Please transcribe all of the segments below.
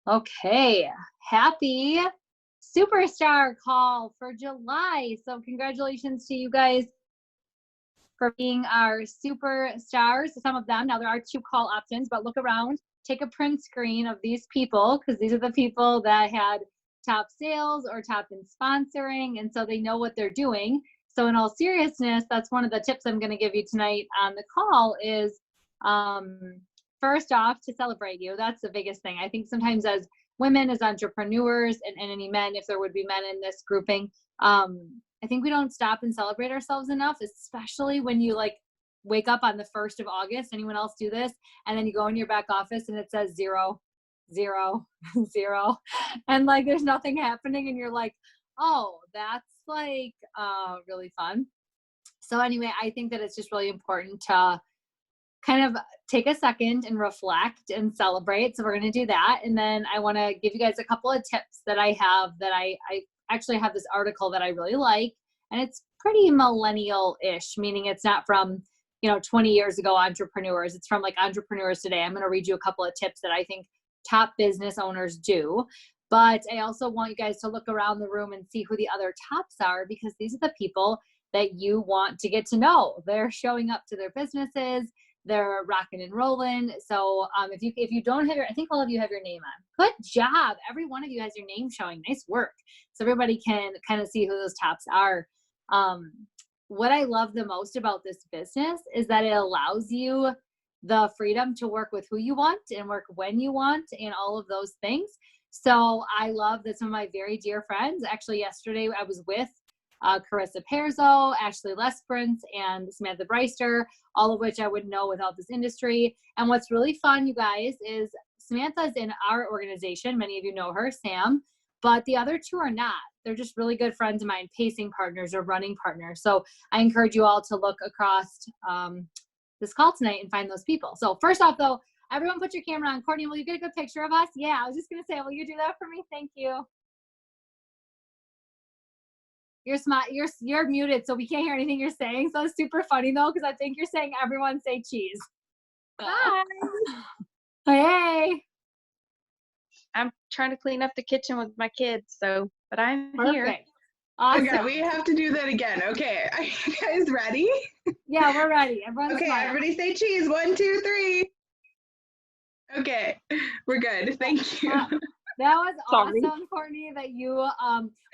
Okay. Happy superstar call for July. So, congratulations to you guys for being our superstars. Some of them. Now, there are two call options, but look around, take a print screen of these people because these are the people that had top sales or top in sponsoring. And so they know what they're doing. So, in all seriousness, that's one of the tips I'm going to give you tonight on the call is um, first off, to celebrate you. That's the biggest thing. I think sometimes as women, as entrepreneurs, and any men, if there would be men in this grouping, I think we don't stop and celebrate ourselves enough, especially when you like wake up on the 1st of August. Anyone else do this? And then you go in your back office and it says 0, 0, 0. And like there's nothing happening. And you're like, oh, that's like really fun. So anyway, I think that it's just really important to kind of take a second and reflect and celebrate. So we're going to do that. And then I want to give you guys a couple of tips that I have that I actually have this article that I really like. And it's pretty millennial-ish, meaning it's not from, 20 years ago entrepreneurs. It's from like entrepreneurs today. I'm going to read you a couple of tips that I think top business owners do. But I also want you guys to look around the room and see who the other tops are, because these are the people that you want to get to know. They're showing up to their businesses. They're rocking and rolling. So if you don't have I think all of you have your name on. Good job. Every one of you has your name showing. Nice work. So everybody can kind of see who those tops are. What I love the most about this business is that it allows you the freedom to work with who you want and work when you want and all of those things. So I love that some of my very dear friends, actually yesterday I was with Carissa Perzo, Ashley Lesperance, and Samantha Breister, all of which I wouldn't know without this industry. And what's really fun, you guys, is Samantha's in our organization. Many of you know her, Sam, but the other two are not. They're just really good friends of mine, pacing partners or running partners. So I encourage you all to look across this call tonight and find those people. So first off, though, everyone put your camera on. Courtney, will you get a good picture of us? Yeah, I was just going to say, will you do that for me? Thank you. You're smart. You're muted, so we can't hear anything you're saying. So it's super funny though, because I think you're saying everyone say cheese. Hi. Hey. I'm trying to clean up the kitchen with my kids, but I'm Perfect. here. Awesome. Okay, we have to do that again. Okay, are you guys ready? Yeah, we're ready. Everyone's okay, smart. Everybody say cheese. 1, 2, 3. Okay, we're good. Thank you. That was awesome, Courtney, that you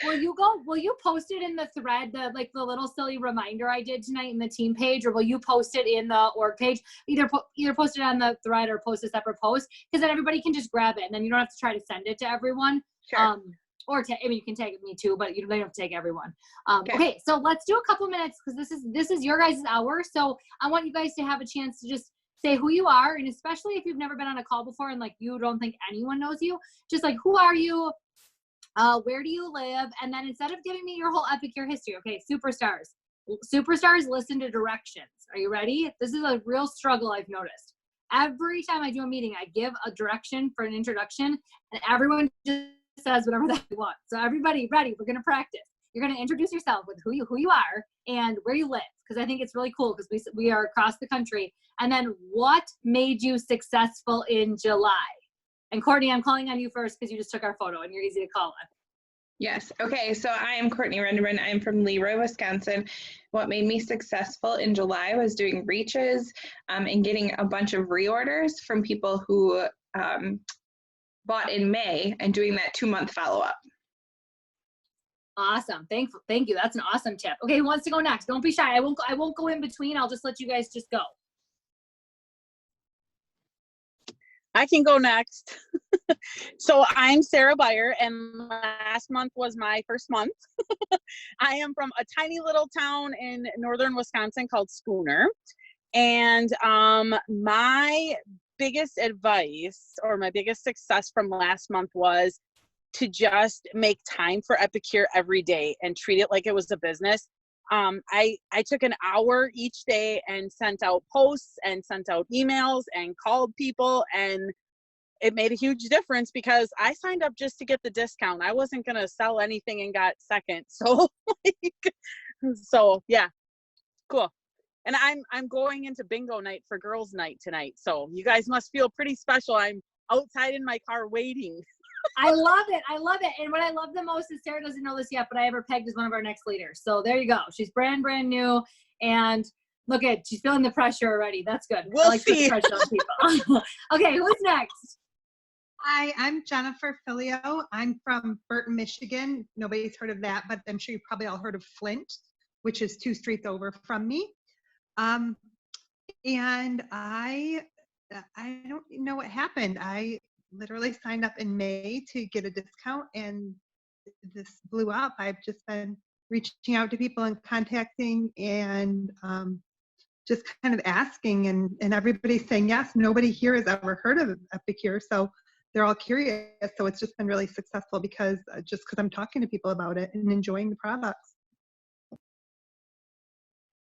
will you post it in the thread, the little silly reminder I did tonight in the team page, or will you post it in the org page? Either post it on the thread or post a separate post, because then everybody can just grab it and then you don't have to try to send it to everyone. Sure. Or you can tag me too, but you don't have to tag everyone. Okay, so let's do a couple minutes because this is your guys' hour. So I want you guys to have a chance to just say who you are, and especially if you've never been on a call before and like you don't think anyone knows you, just like who are you, where do you live, and then instead of giving me your whole Epicure history, okay, superstars listen to directions. Are you ready? This is a real struggle I've noticed. Every time I do a meeting, I give a direction for an introduction, and everyone just says whatever they want. So everybody ready? We're gonna practice. You're going to introduce yourself with who you are and where you live, because I think it's really cool because we are across the country. And then what made you successful in July? And Courtney, I'm calling on you first because you just took our photo and you're easy to call on. Yes. Okay. So I am Courtney Renderman. I'm from Leroy, Wisconsin. What made me successful in July was doing reaches and getting a bunch of reorders from people who bought in May and doing that 2-month follow-up. Awesome. Thank you. That's an awesome tip. Okay, who wants to go next? Don't be shy. I won't go in between. I'll just let you guys just go. I can go next. So I'm Sarah Beyer, and last month was my first month. I am from a tiny little town in northern Wisconsin called Schooner. And my biggest advice or my biggest success from last month was to just make time for Epicure every day and treat it like it was a business. I took an hour each day and sent out posts and sent out emails and called people, and it made a huge difference because I signed up just to get the discount. I wasn't going to sell anything and got second. So, so yeah, cool. And I'm going into bingo night for girls' night tonight. So you guys must feel pretty special. I'm outside in my car waiting. I love it. I love it. And what I love the most is Sarah doesn't know this yet, but I have her pegged as one of our next leaders. So there you go. She's brand new. And look at, she's feeling the pressure already. That's good. We'll I like to put see. pressure on people. Okay, who's next? Hi, I'm Jennifer Filio. I'm from Burton, Michigan. Nobody's heard of that, but I'm sure you probably all heard of Flint, which is 2 streets over from me. And I don't know what happened. I literally signed up in May to get a discount, and this blew up. I've just been reaching out to people and contacting and just kind of asking, and everybody's saying yes. Nobody here has ever heard of Epicure, so they're all curious. So it's just been really successful because I'm talking to people about it and enjoying the products.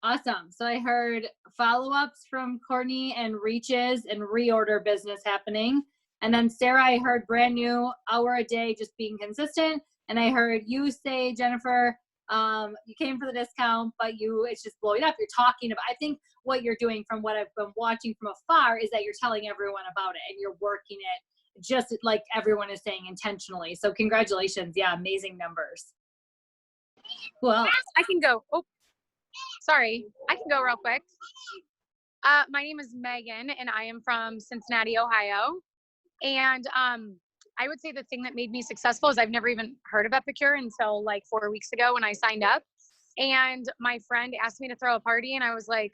Awesome. So I heard follow-ups from Courtney and reaches and reorder business happening. And then Sarah, I heard brand new, hour a day, just being consistent. And I heard you say, Jennifer, you came for the discount, but it's just blowing up. You're talking about, I think what you're doing from what I've been watching from afar is that you're telling everyone about it and you're working it just like everyone is saying intentionally. So congratulations. Yeah. Amazing numbers. Who else? I can go. Oh, sorry. I can go real quick. My name is Megan and I am from Cincinnati, Ohio. And I would say the thing that made me successful is I've never even heard of Epicure until like 4 weeks ago when I signed up. And my friend asked me to throw a party and I was like,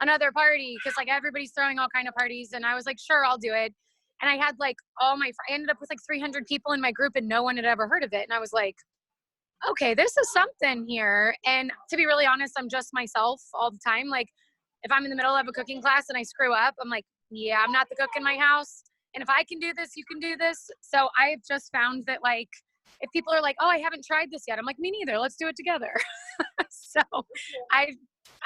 another party, because like everybody's throwing all kind of parties. And I was like, sure, I'll do it. And I had like I ended up with like 300 people in my group and no one had ever heard of it. And I was like, okay, this is something here. And to be really honest, I'm just myself all the time. Like if I'm in the middle of a cooking class and I screw up, I'm like, yeah, I'm not the cook in my house. And if I can do this, you can do this. So I've just found that like, if people are like, oh, I haven't tried this yet. I'm like, me neither. Let's do it together. So I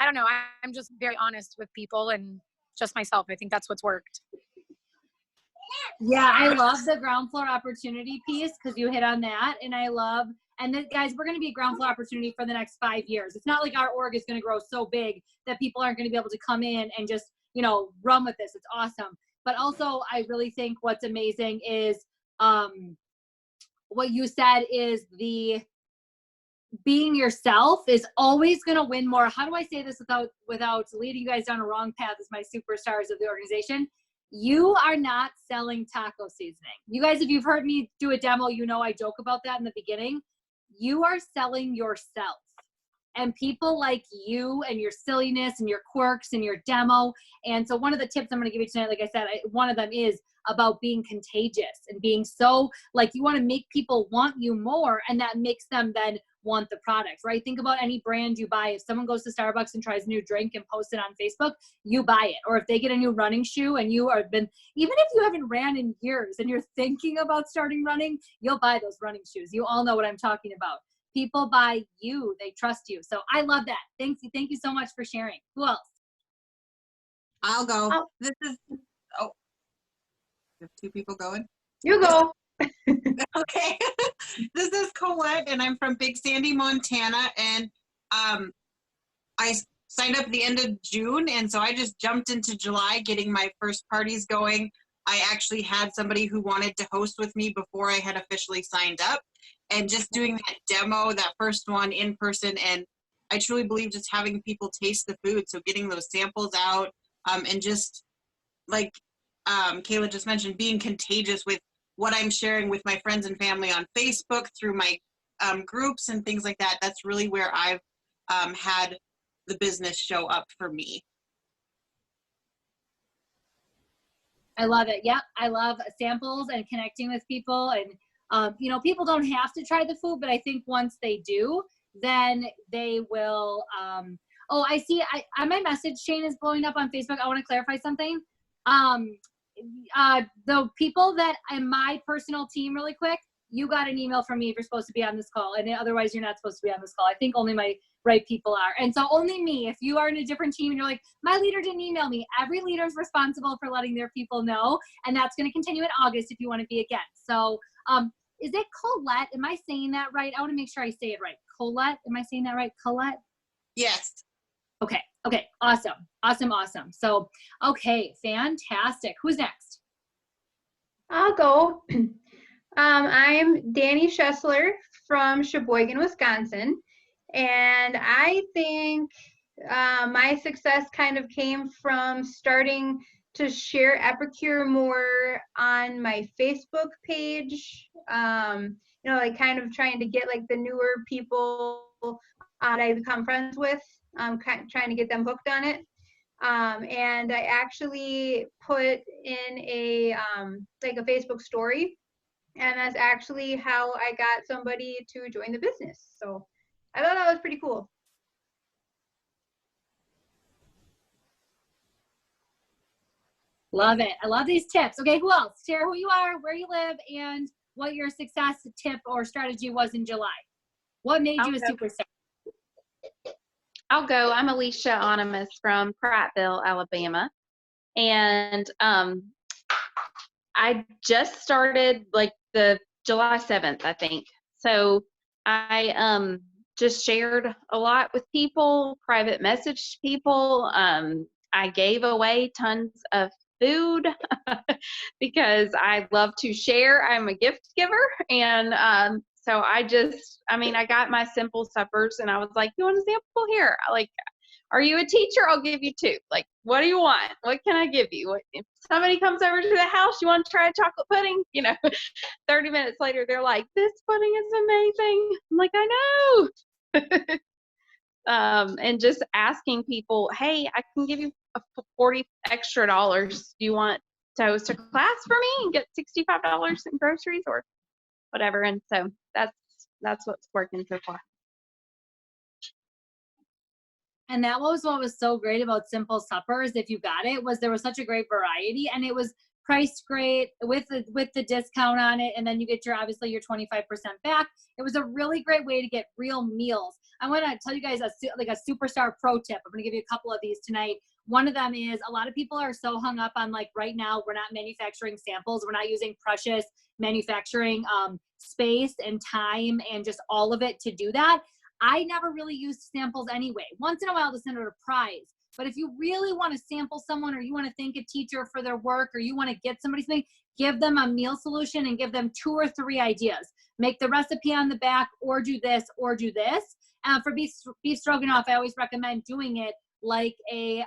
don't know. I'm just very honest with people and just myself. I think that's what's worked. Yeah, I love the ground floor opportunity piece because you hit on that. And then guys, we're going to be a ground floor opportunity for the next 5 years. It's not like our org is going to grow so big that people aren't going to be able to come in and just, run with this. It's awesome. But also I really think what's amazing is what you said is the being yourself is always going to win more. How do I say this without leading you guys down a wrong path as my superstars of the organization? You are not selling taco seasoning. You guys, if you've heard me do a demo, I joke about that in the beginning. You are selling yourself. And people like you and your silliness and your quirks and your demo. And so one of the tips I'm going to give you tonight, like I said, one of them is about being contagious and being so like you want to make people want you more. And that makes them then want the product, right? Think about any brand you buy. If someone goes to Starbucks and tries a new drink and posts it on Facebook, you buy it. Or if they get a new running shoe and even if you haven't ran in years and you're thinking about starting running, you'll buy those running shoes. You all know what I'm talking about. People buy you, they trust you. So I love that. Thank you so much for sharing. Who else? I'll go. Oh. This is, we have 2 people going. You go. Okay. This is Colette and I'm from Big Sandy, Montana. And I signed up at the end of June. And so I just jumped into July getting my first parties going. I actually had somebody who wanted to host with me before I had officially signed up. And just doing that demo, that first one in person. And I truly believe just having people taste the food. So getting those samples out and just like Kayla just mentioned, being contagious with what I'm sharing with my friends and family on Facebook through my groups and things like that. That's really where I've had the business show up for me. I love it. Yep. I love samples and connecting with people. And, people don't have to try the food, but I think once they do, then they will. I see. My message chain is blowing up on Facebook. I want to clarify something. The people that in my personal team really quick, you got an email from me if you're supposed to be on this call, and otherwise you're not supposed to be on this call. I think only my right people are. And so only me, if you are in a different team and you're like, my leader didn't email me, every leader is responsible for letting their people know. And that's going to continue in August if you want to be again. So is it Colette? Am I saying that right? I want to make sure I say it right. Colette, am I saying that right? Colette? Yes. Okay. Awesome. So, okay, fantastic. Who's next? I'll go. I'm Danny Schessler from Sheboygan, Wisconsin. And I think my success kind of came from starting to share Epicure more on my Facebook page. You know, like kind of trying to get like the newer people I become friends with, trying to get them hooked on it. And I actually put in a like a Facebook story, and that's actually how I got somebody to join the business. So I thought that was pretty cool. Love it. I love these tips. Okay, who else? Share who you are, where you live, and what your success tip or strategy was in July. What made you a superstar? I'll go. I'm Alicia Onimus from Prattville, Alabama. And I just started like the July 7th, I think. So I just shared a lot with people, private messaged people. I gave away tons of food because I love to share. I'm a gift giver. And so I got my simple suppers and I was like, you want a sample here? Like, are you a teacher? I'll give you 2. Like, what do you want? What can I give you? If somebody comes over to the house, you want to try a chocolate pudding? You know, 30 minutes later, they're like, this pudding is amazing. I'm like, I know. And just asking people, hey, I can give you $40 extra. Do you want to host a class for me and get $65 in groceries or whatever? And so that's what's working so far. And that was what was so great about Simple Suppers, if you got it, was there was such a great variety, and it was priced great with the discount on it, and then you get your obviously your 25% back. It was a really great way to get real meals. I want to tell you guys a superstar pro tip. I'm going to give you a couple of these tonight. One of them is a lot of people are so hung up on, like, right now we're not manufacturing samples. We're not using precious manufacturing space and time and just all of it to do that. I never really used samples anyway. Once in a while to send out a prize. But if you really want to sample someone, or you want to thank a teacher for their work, or you want to get somebody something, give them a meal solution and give them 2 or 3 ideas. Make the recipe on the back, or do this, or do this. For beef stroganoff, I always recommend doing it like a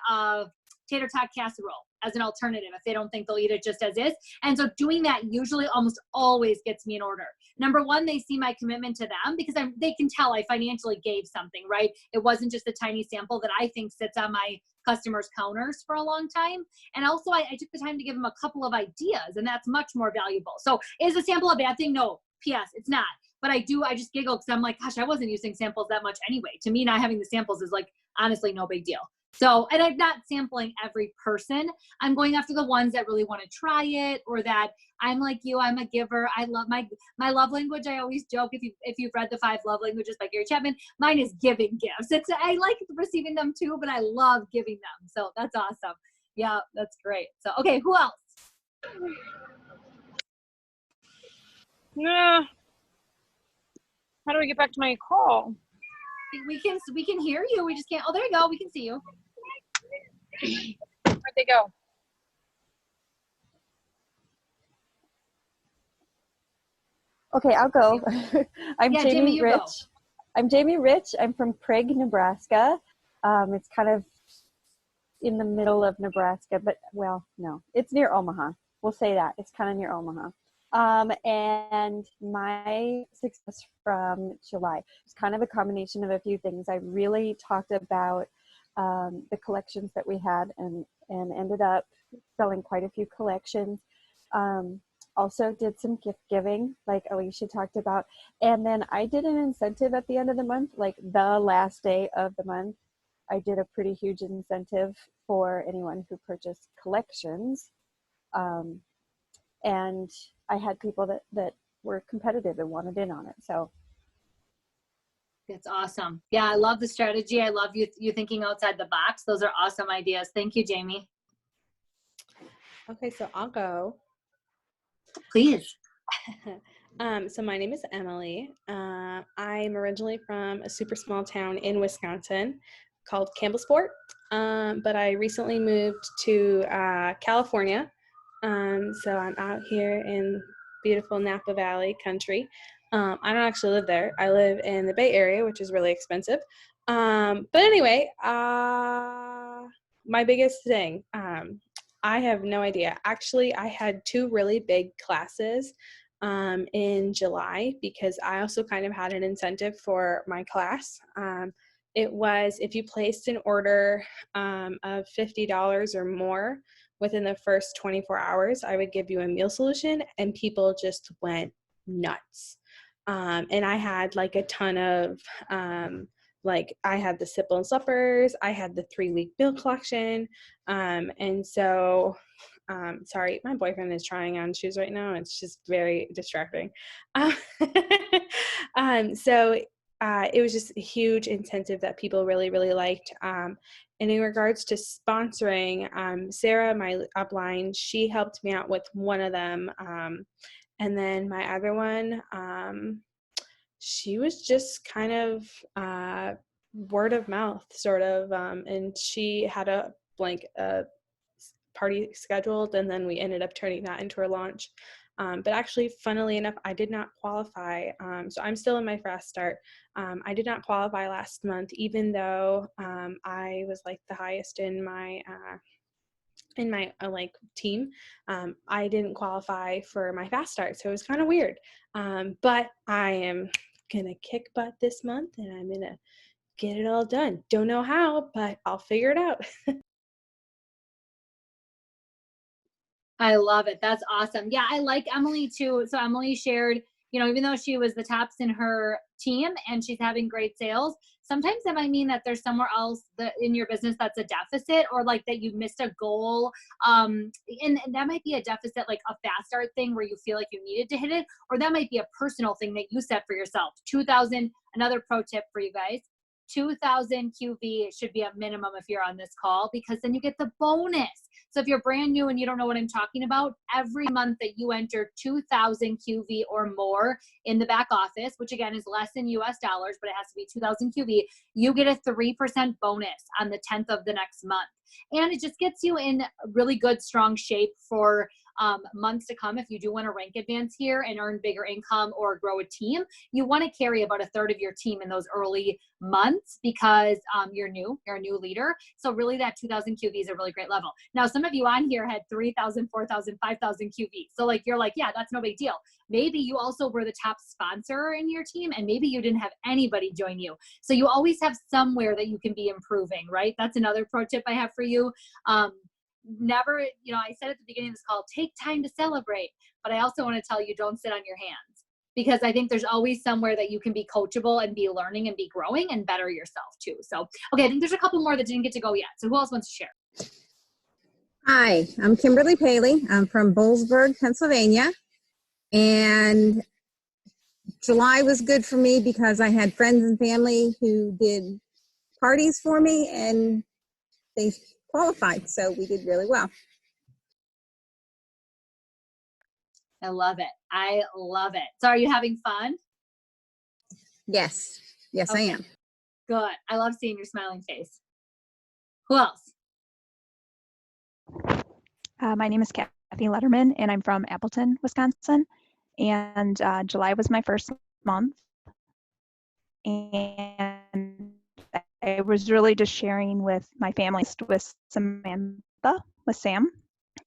tater tot casserole as an alternative if they don't think they'll eat it just as is. And so doing that usually almost always gets me an order. Number one, they see my commitment to them because they can tell I financially gave something, right? It wasn't just a tiny sample that I think sits on my customers' counters for a long time. And also I took the time to give them a couple of ideas, and that's much more valuable. So is a sample a bad thing? No, P.S. it's not. But I just giggle because I'm like, gosh, I wasn't using samples that much anyway. To me, not having the samples is like, honestly, no big deal. So, and I'm not sampling every person. I'm going after the ones that really want to try it, or that I'm like you, I'm a giver. I love my love language. I always joke, if you've read The 5 Love Languages by Gary Chapman, mine is giving gifts. I like receiving them too, but I love giving them. So that's awesome. Yeah, that's great. So, okay, who else? Yeah. How do we get back to my call? We can hear you. We just can't. Oh, there you go. We can see you. Where'd they go? Okay, I'll go. I'm Yeah, Jamie Rich. go. I'm Jamie Rich. I'm from Prague, Nebraska. It's kind of in the middle of Nebraska, but well, no, it's near Omaha. We'll say that. It's kind of near Omaha. And my success from July is kind of a combination of a few things. I really talked about the collections that we had and ended up selling quite a few collections. Also did some gift giving, like Alicia talked about. And then I did an incentive at the end of the month, like the last day of the month. I did a pretty huge incentive for anyone who purchased collections. And I had people that were competitive and wanted in on it. So that's awesome. Yeah, I love the strategy. I love you thinking outside the box. Those are awesome ideas. Thank you, Jamie. Okay, so I'll go. Please. So my name is Emily. I'm originally from a super small town in Wisconsin called Campbellsport, but I recently moved to California. So I'm out here in beautiful Napa Valley country. I don't actually live there. I live in the Bay Area, which is really expensive. But anyway, my biggest thing, I have no idea. Actually, I had 2 really big classes in July because I also kind of had an incentive for my class. It was if you placed an order of $50 or more within the first 24 hours, I would give you a meal solution, and people just went nuts. And I had like a ton of, like I had the Sipple and Suppers, I had the 3-week meal collection. And so, sorry, my boyfriend is trying on shoes right now. It's just very distracting. So it was just a huge incentive that people really, really liked. And in regards to sponsoring, Sarah, my upline, she helped me out with one of them. And then my other one, she was just kind of word of mouth, sort of. And she had a party scheduled, and then we ended up turning that into our launch. But actually, funnily enough, I did not qualify. So I'm still in my fast start. I did not qualify last month, even though I was like the highest in my like team. I didn't qualify for my fast start, so it was kind of weird. But I am gonna kick butt this month, and I'm gonna get it all done. Don't know how, but I'll figure it out. I love it. That's awesome. Yeah, I like Emily too. So Emily shared, even though she was the tops in her team and she's having great sales, sometimes that might mean that there's somewhere else in your business that's a deficit, or like that you missed a goal. And that might be a deficit, like a fast start thing where you feel like you needed to hit it, or that might be a personal thing that you set for yourself. 2,000, another pro tip for you guys. 2,000 QV should be a minimum if you're on this call, because then you get the bonus. So if you're brand new and you don't know what I'm talking about, every month that you enter 2,000 QV or more in the back office, which again is less in US dollars, but it has to be 2,000 QV, you get a 3% bonus on the 10th of the next month. And it just gets you in really good, strong shape for months to come. If you do want to rank advance here and earn bigger income or grow a team, you want to carry about 1/3 of your team in those early months, because you're a new leader. So really that 2,000 QV is a really great level. Now, some of you on here had 3,000, 4,000, 5,000 QV. So like, you're like, yeah, that's no big deal. Maybe you also were the top sponsor in your team, and maybe you didn't have anybody join you. So you always have somewhere that you can be improving, right? That's another pro tip I have for you. Never, I said at the beginning of this call, take time to celebrate, but I also want to tell you, don't sit on your hands, because I think there's always somewhere that you can be coachable and be learning and be growing and better yourself too. So, okay, I think there's a couple more that didn't get to go yet. So who else wants to share? Hi, I'm Kimberly Paley. I'm from Boalsburg, Pennsylvania. And July was good for me because I had friends and family who did parties for me, and they qualified, so we did really well. I love it. I love it. So are you having fun? Yes. Yes, okay. I am. Good. I love seeing your smiling face. Who else? My name is Kathy Letterman, and I'm from Appleton, Wisconsin. And July was my first month. And I was really just sharing with my family, with Samantha, with Sam.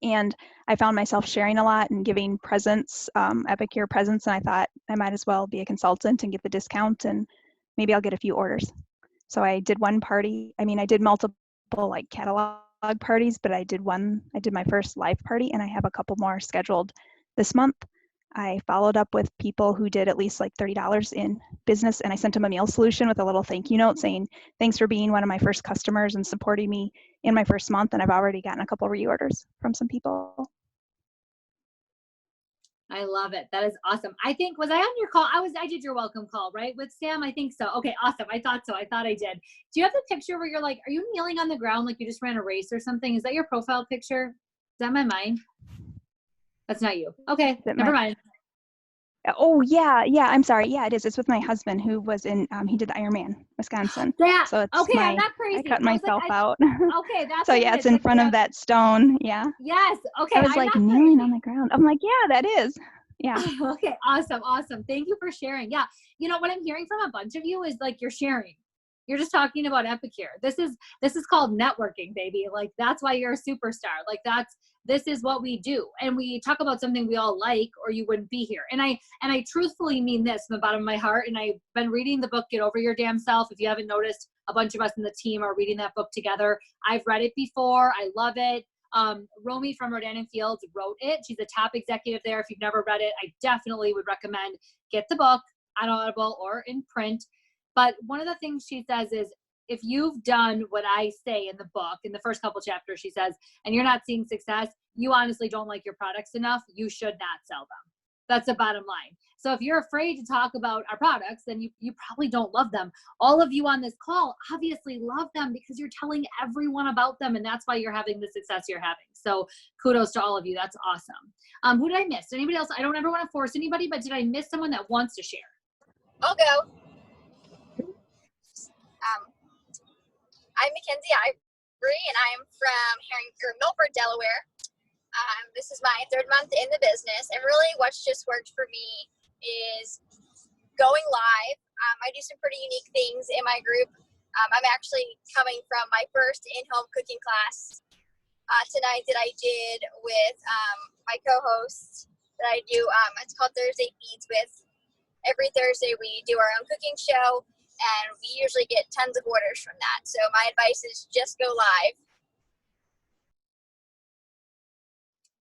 And I found myself sharing a lot and giving presents, Epicure presents. And I thought I might as well be a consultant and get the discount, and maybe I'll get a few orders. So I did one party. I mean, I did multiple like catalog parties, but I did my first live party, and I have a couple more scheduled this month. I followed up with people who did at least like $30 in business, and I sent them a meal solution with a little thank you note saying, thanks for being one of my first customers and supporting me in my first month. And I've already gotten a couple reorders from some people. I love it. That is awesome. I think, was I on your call? I did your welcome call, right? With Sam? I think so. Okay, awesome. I thought so. I thought I did. Do you have the picture where you're like, are you kneeling on the ground like you just ran a race or something? Is that your profile picture? Is that my mind? That's not you. Okay, never mind. Oh, yeah. I'm sorry. Yeah, it is. It's with my husband who was in, he did the Ironman, Wisconsin. Yeah. So it's okay, I'm not crazy. I cut myself out. Okay, that's so yeah, it's in front of that stone. Yeah. Yes. Okay. I was like kneeling on the ground. I'm like, yeah, that is. Yeah. Okay, awesome, awesome. Thank you for sharing. Yeah, you know what I'm hearing from a bunch of you is like you're sharing. You're just talking about Epicure. This is called networking, baby. Like that's why you're a superstar. Like this is what we do, and we talk about something we all like, or you wouldn't be here. And I truthfully mean this from the bottom of my heart. And I've been reading the book Get Over Your Damn Self. If you haven't noticed, a bunch of us in the team are reading that book together. I've read it before. I love it. Romy from Rodan and Fields wrote it. She's a top executive there. If you've never read it, I definitely would recommend get the book on Audible or in print. But one of the things she says is, if you've done what I say in the book, in the first couple chapters, she says, and you're not seeing success, you honestly don't like your products enough, you should not sell them. That's the bottom line. So if you're afraid to talk about our products, then you probably don't love them. All of you on this call obviously love them because you're telling everyone about them, and that's why you're having the success you're having. So kudos to all of you. That's awesome. Who did I miss? Anybody else? I don't ever want to force anybody, but did I miss someone that wants to share? I'll go. I'm Mackenzie Ivory, and I am from Milford, Delaware. This is my 3rd month in the business, and really what's just worked for me is going live. I do some pretty unique things in my group. I'm actually coming from my first in-home cooking class tonight that I did with my co-host that I do. It's called Thursday Feeds with. Every Thursday we do our own cooking show, and we usually get tons of orders from that. So my advice is just go live.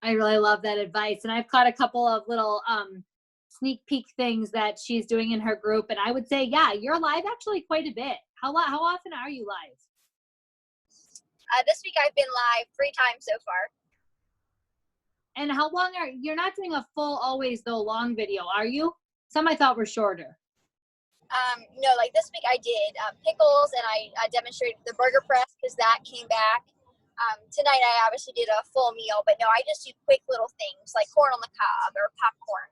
I really love that advice. And I've caught a couple of little sneak peek things that she's doing in her group. And I would say, yeah, you're live actually quite a bit. How often are you live? This week I've been live 3 times so far. And how long you're not doing a full always though long video, are you? Some I thought were shorter. No, like this week I did pickles, and I demonstrated the burger press because that came back. Tonight I obviously did a full meal, but no, I just do quick little things like corn on the cob or popcorn.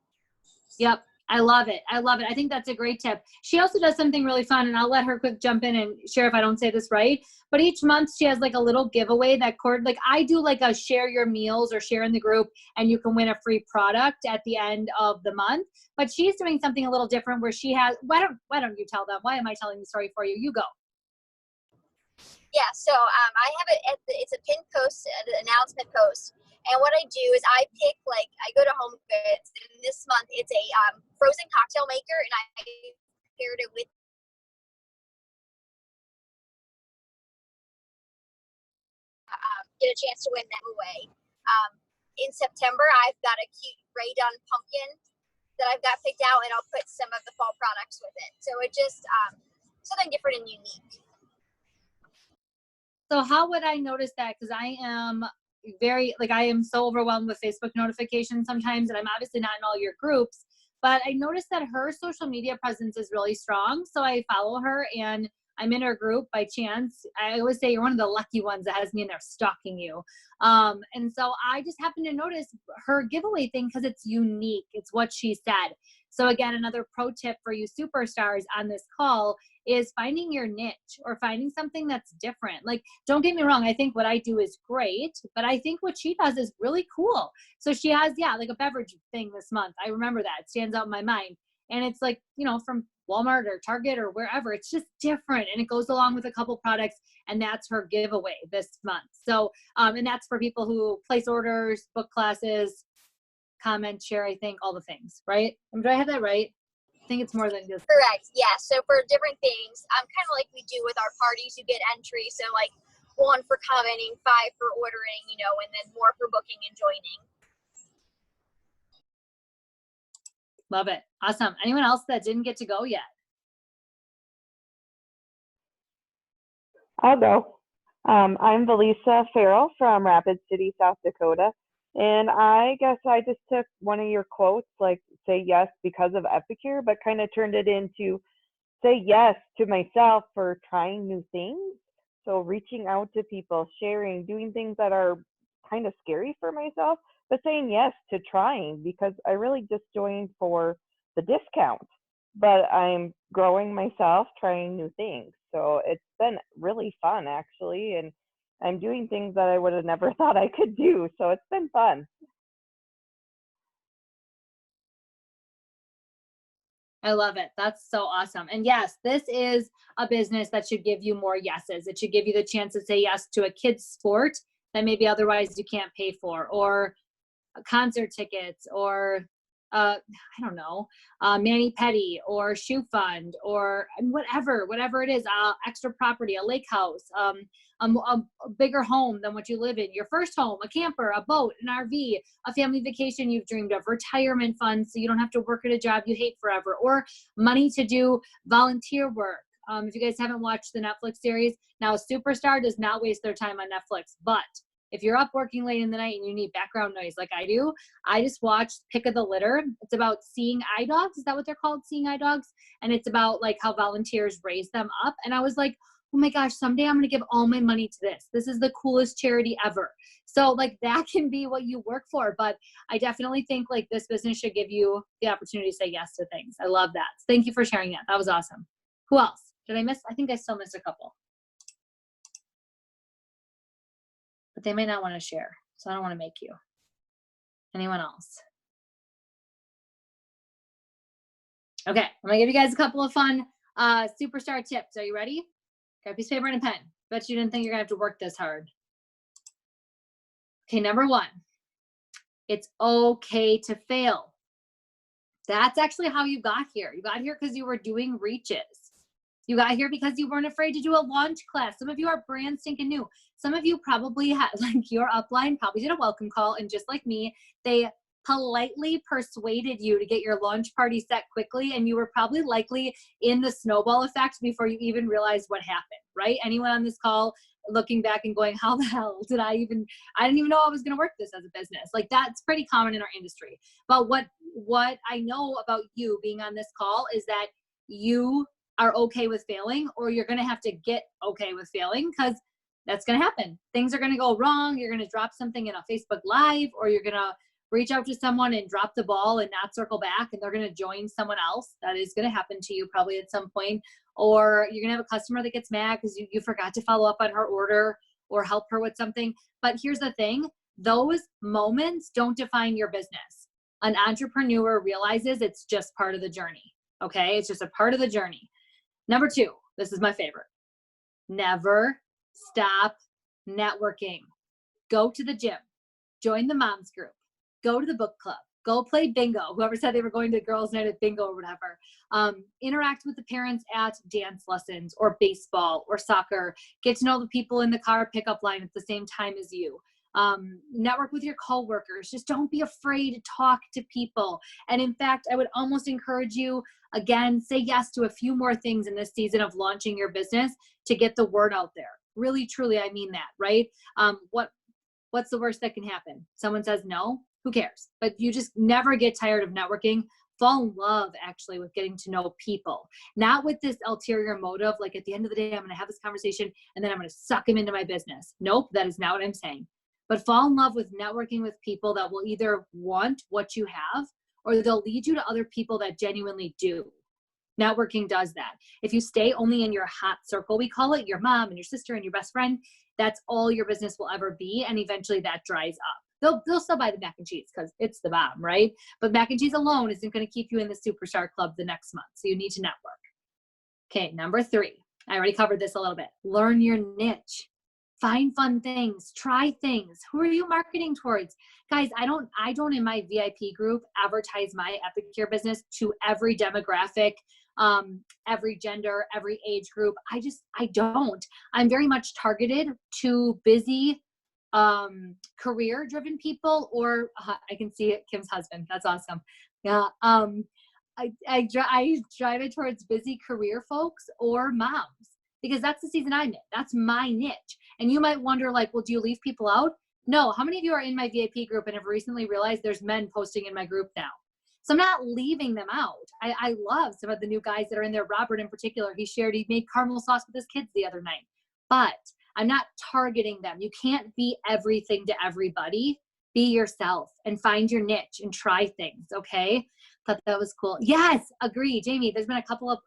Yep. I love it. I love it. I think that's a great tip. She also does something really fun, and I'll let her quick jump in and share if I don't say this right. But each month she has like a little giveaway that like I do like a share your meals or share in the group, and you can win a free product at the end of the month. But she's doing something a little different where she has, why don't you tell them? Why am I telling the story for you? You go. Yeah, so I have it it's a pinned post, an announcement post. And what I do is I pick, like, I go to Home Goods, and this month it's a frozen cocktail maker, and I paired it with get a chance to win that away. In September, I've got a cute Rae Dunn pumpkin that I've got picked out, and I'll put some of the fall products with it. So it just something different and unique. So how would I notice that? Because I am I am so overwhelmed with Facebook notifications sometimes, and I'm obviously not in all your groups, but I noticed that her social media presence is really strong. So I follow her, and I'm in her group by chance. I always say you're one of the lucky ones that has me in there stalking you. And so I just happened to notice her giveaway thing because it's unique. It's what she said. So again, another pro tip for you superstars on this call is finding your niche or finding something that's different. Like, don't get me wrong, I think what I do is great, but I think what she does is really cool. So she has, like a beverage thing this month. I remember that. It stands out in my mind. And it's like, from Walmart or Target or wherever. It's just different, and it goes along with a couple products, and that's her giveaway this month. So, and that's for people who place orders, book classes, comment, share, I think, all the things, right? Do I have that right? I think it's more than just. Correct. Yeah. So for different things, kind of like we do with our parties, you get entries. So like 1 for commenting, 5 for ordering, and then more for booking and joining. Love it. Awesome. Anyone else that didn't get to go yet? I'll go. I'm Valisa Farrell from Rapid City, South Dakota. And I guess I just took one of your quotes, like say yes because of Epicure, but kind of turned it into say yes to myself for trying new things. So reaching out to people, sharing, doing things that are kind of scary for myself, but saying yes to trying, because I really just joined for the discount, but I'm growing myself, trying new things. So it's been really fun actually, and I'm doing things that I would have never thought I could do. So it's been fun. I love it. That's so awesome. And yes, this is a business that should give you more yeses. It should give you the chance to say yes to a kid's sport that maybe otherwise you can't pay for, or concert tickets, or I don't know, mani pedi, or shoe fund, or whatever it is, extra property, a lake house, a bigger home than what you live in, your first home, a camper, a boat, an RV, a family vacation you've dreamed of, retirement funds so you don't have to work at a job you hate forever, or money to do volunteer work. If you guys haven't watched the Netflix series, now Superstar does not waste their time on Netflix, but if you're up working late in the night and you need background noise like I do, I just watched Pick of the Litter. It's about seeing eye dogs. Is that what they're called? Seeing eye dogs? And it's about like how volunteers raise them up. And I was like, oh my gosh, someday I'm going to give all my money to this. This is the coolest charity ever. So like that can be what you work for. But I definitely think like this business should give you the opportunity to say yes to things. I love that. Thank you for sharing that. That was awesome. Who else? Did I miss? I think I still missed a couple. But they may not want to share, so I don't want to make you. Anyone else? Okay, I'm gonna give you guys a couple of fun Superstar tips. Are you ready? Got a piece of paper and a pen. Bet you didn't think you're gonna have to work this hard. Okay, number one, it's okay to fail. That's actually how you got here. You got here because you were doing reaches. You got here because you weren't afraid to do a launch class. Some of you are brand stinking new. Some of you probably had, like your upline probably did a welcome call, and just like me, they politely persuaded you to get your launch party set quickly, and you were probably likely in the snowball effect before you even realized what happened, right? Anyone on this call looking back and going, how the hell did I didn't even know I was going to work this as a business. Like that's pretty common in our industry. But what I know about you being on this call is that you are okay with failing, or you're going to have to get okay with failing, because that's going to happen. Things are going to go wrong. You're going to drop something in a Facebook Live, or you're going to reach out to someone and drop the ball and not circle back, and they're going to join someone else. That is going to happen to you probably at some point. Or you're going to have a customer that gets mad because you forgot to follow up on her order or help her with something. But here's the thing. Those moments don't define your business. An entrepreneur realizes it's just part of the journey. Okay? It's just a part of the journey. Number two, this is my favorite. Never stop networking. Go to the gym. Join the moms group. Go to the book club. Go play bingo. Whoever said they were going to girls' night at bingo or whatever. Interact with the parents at dance lessons or baseball or soccer. Get to know the people in the car pickup line at the same time as you. Network with your coworkers. Just don't be afraid to talk to people. And in fact, I would almost encourage you, again, say yes to a few more things in this season of launching your business to get the word out there. Really, truly, I mean that, right? What's the worst that can happen? Someone says no, who cares? But you just never get tired of networking. Fall in love actually with getting to know people, not with this ulterior motive. Like at the end of the day, I'm going to have this conversation and then I'm going to suck them into my business. Nope, that is not what I'm saying. But fall in love with networking with people that will either want what you have, or they'll lead you to other people that genuinely do. Networking does that. If you stay only in your hot circle, we call it, your mom and your sister and your best friend, that's all your business will ever be. And eventually that dries up. They'll still buy the mac and cheese because it's the bomb, right? But mac and cheese alone isn't going to keep you in the Superstar Club the next month. So you need to network. Okay, number three. I already covered this a little bit. Learn your niche. Find fun things, try things. Who are you marketing towards? Guys, I don't in my VIP group advertise my Epicure business to every demographic, every gender, every age group. I don't. I'm very much targeted to busy, career driven people, or I can see it, Kim's husband. That's awesome. Yeah. I drive it towards busy career folks or moms, because that's the season I'm in. That's my niche. And you might wonder, like, well, do you leave people out? No. How many of you are in my VIP group and have recently realized there's men posting in my group now? So I'm not leaving them out. I love some of the new guys that are in there. Robert in particular, he made caramel sauce with his kids the other night. But I'm not targeting them. You can't be everything to everybody. Be yourself and find your niche and try things, okay? Thought that was cool. Yes, agree. Jamie, there's been a couple of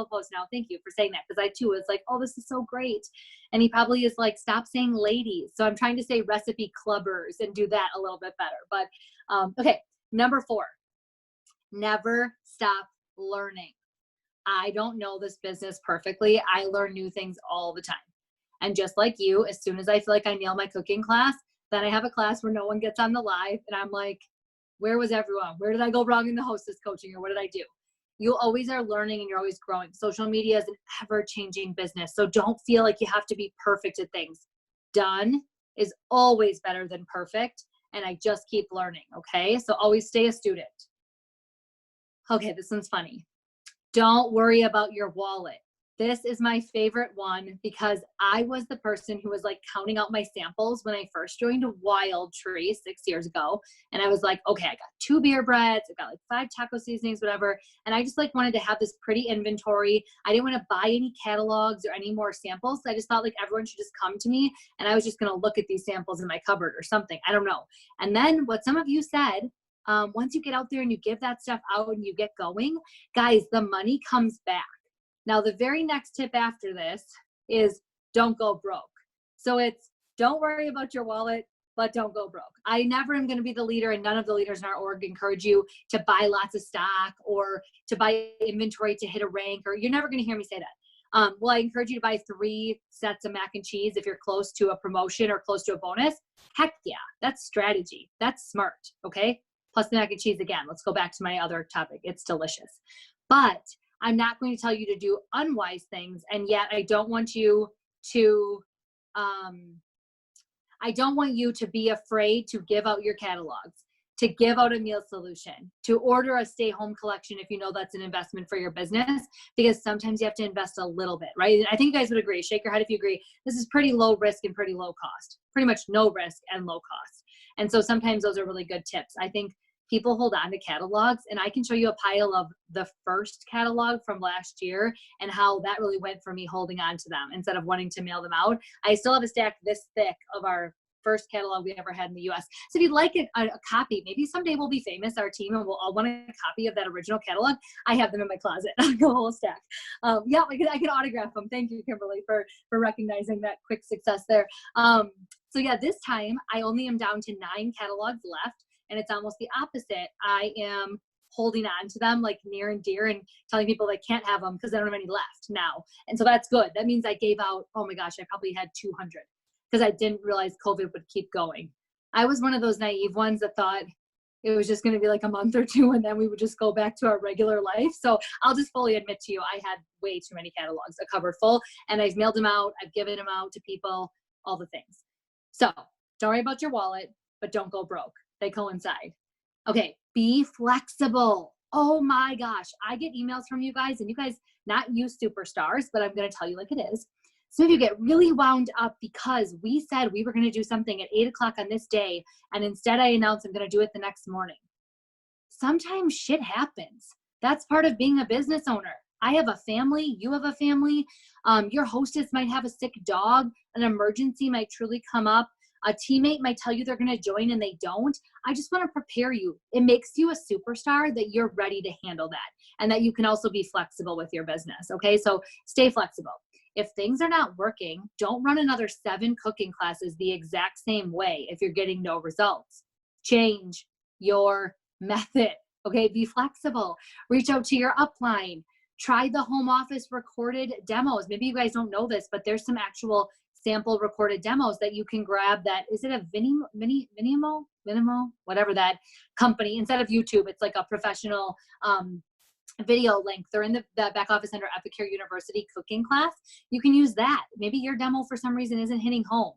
posts now. Thank you for saying that, because I too was like, oh, this is so great. And he probably is like, stop saying ladies. So I'm trying to say recipe clubbers and do that a little bit better. But okay, number 4, never stop learning. I don't know this business perfectly. I learn new things all the time. And just like you, as soon as I feel like I nail my cooking class, then I have a class where no one gets on the live and I'm like, where was everyone? Where did I go wrong in the hostess coaching, or what did I do? You always are learning and you're always growing. Social media is an ever-changing business. So don't feel like you have to be perfect at things. Done is always better than perfect. And I just keep learning, okay? So always stay a student. Okay, this one's funny. Don't worry about your wallet. This is my favorite one because I was the person who was like counting out my samples when I first joined Wild Tree 6 years ago. And I was like, okay, I got 2 beer breads, I got like 5 taco seasonings, whatever. And I just like wanted to have this pretty inventory. I didn't want to buy any catalogs or any more samples. So I just thought like everyone should just come to me and I was just going to look at these samples in my cupboard or something. I don't know. And then what some of you said, once you get out there and you give that stuff out and you get going, guys, the money comes back. Now, the very next tip after this is don't go broke. So it's don't worry about your wallet, but don't go broke. I never am going to be the leader, and none of the leaders in our org encourage you to buy lots of stock or to buy inventory to hit a rank, or you're never going to hear me say that. Well, I encourage you to buy 3 sets of mac and cheese if you're close to a promotion or close to a bonus. Heck yeah, that's strategy. That's smart, okay? Plus the mac and cheese again. Let's go back to my other topic. It's delicious. But I'm not going to tell you to do unwise things, and yet I don't want you to be afraid to give out your catalogs, to give out a meal solution, to order a stay home collection if you know that's an investment for your business, because sometimes you have to invest a little bit, right? And I think you guys would agree. Shake your head if you agree. This is pretty low risk and pretty low cost, pretty much no risk and low cost. And so sometimes those are really good tips. I think people hold on to catalogs, and I can show you a pile of the first catalog from last year and how that really went for me holding on to them instead of wanting to mail them out. I still have a stack this thick of our first catalog we ever had in the US. So if you'd like a copy, maybe someday we'll be famous, our team, and we'll all want a copy of that original catalog. I have them in my closet, a whole stack. Yeah, I can autograph them. Thank you, Kimberly, for recognizing that quick success there. So yeah, this time I only am down to 9 catalogs left. And it's almost the opposite. I am holding on to them like near and dear and telling people they can't have them because I don't have any left now. And so that's good. That means I gave out, oh my gosh, I probably had 200 because I didn't realize COVID would keep going. I was one of those naive ones that thought it was just going to be like a month or 2 and then we would just go back to our regular life. So I'll just fully admit to you, I had way too many catalogs, a cupboard full, and I've mailed them out. I've given them out to people, all the things. So don't worry about your wallet, but don't go broke. They coincide. Okay, be flexible. Oh my gosh, I get emails from you guys, and you guys, not you superstars, but I'm going to tell you like it is. Some of you get really wound up because we said we were going to do something at 8 o'clock on this day, and instead I announced I'm going to do it the next morning. Sometimes shit happens. That's part of being a business owner. I have a family, you have a family, your hostess might have a sick dog, an emergency might truly come up. A teammate might tell you they're going to join and they don't. I just want to prepare you. It makes you a superstar that you're ready to handle that and that you can also be flexible with your business. Okay, so stay flexible. If things are not working, don't run another 7 cooking classes the exact same way if you're getting no results. Change your method. Okay, be flexible. Reach out to your upline. Try the home office recorded demos. Maybe you guys don't know this, but there's some actual sample recorded demos that you can grab. That is it a Vimeo, whatever that company, instead of YouTube, it's like a professional video link. They're in the back office under Epicure University cooking class. You can use that. Maybe your demo for some reason isn't hitting home.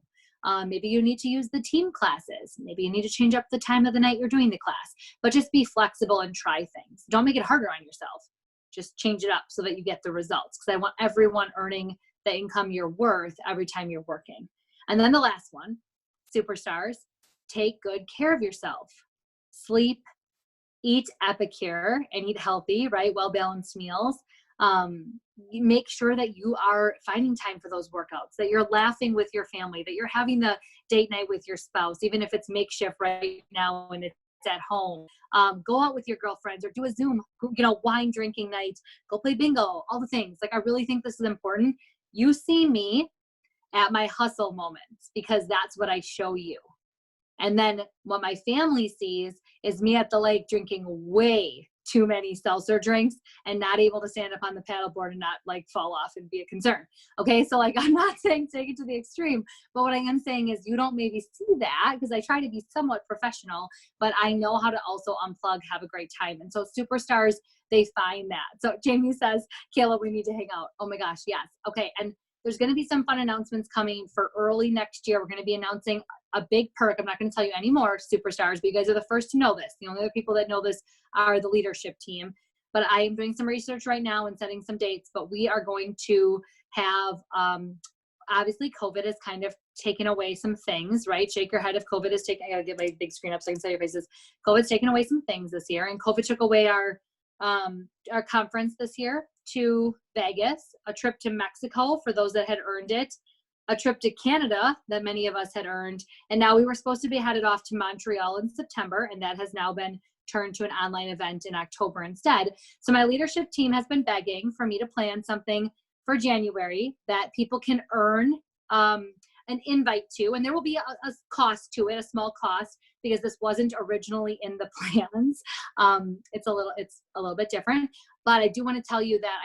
Maybe you need to use the team classes. Maybe you need to change up the time of the night you're doing the class, but just be flexible and try things. Don't make it harder on yourself. Just change it up so that you get the results, because I want everyone earning the income you're worth every time you're working. And then the last one, superstars, take good care of yourself. Sleep, eat Epicure and eat healthy, right? Well-balanced meals. Make sure that you are finding time for those workouts, that you're laughing with your family, that you're having the date night with your spouse, even if it's makeshift right now and it's at home. Go out with your girlfriends or do a Zoom, wine drinking night, go play bingo, all the things. Like, I really think this is important. You see me at my hustle moments because that's what I show you. And then what my family sees is me at the lake drinking way too many seltzer drinks and not able to stand up on the paddleboard and not like fall off and be a concern. Okay. So like, I'm not saying take it to the extreme, but what I am saying is you don't maybe see that because I try to be somewhat professional, but I know how to also unplug, have a great time. And so superstars, they find that. So Jamie says, Kayla, we need to hang out. Oh my gosh. Yes. Okay. And there's going to be some fun announcements coming for early next year. We're going to be announcing a big perk. I'm not going to tell you any more, superstars, but you guys are the first to know this. The only other people that know this are the leadership team. But I am doing some research right now and setting some dates. But we are going to have, obviously, COVID has kind of taken away some things, right? Shake your head if COVID is taking, I got to get my big screen up so I can see your faces. COVID's taken away some things this year. And COVID took away our conference this year to Vegas, a trip to Mexico for those that had earned it, a trip to Canada that many of us had earned, and now we were supposed to be headed off to Montreal in September, and that has now been turned to an online event in October instead. So my leadership team has been begging for me to plan something for January that people can earn an invite to, and there will be a cost to it, a small cost, because this wasn't originally in the plans. It's a little bit different, but I do want to tell you that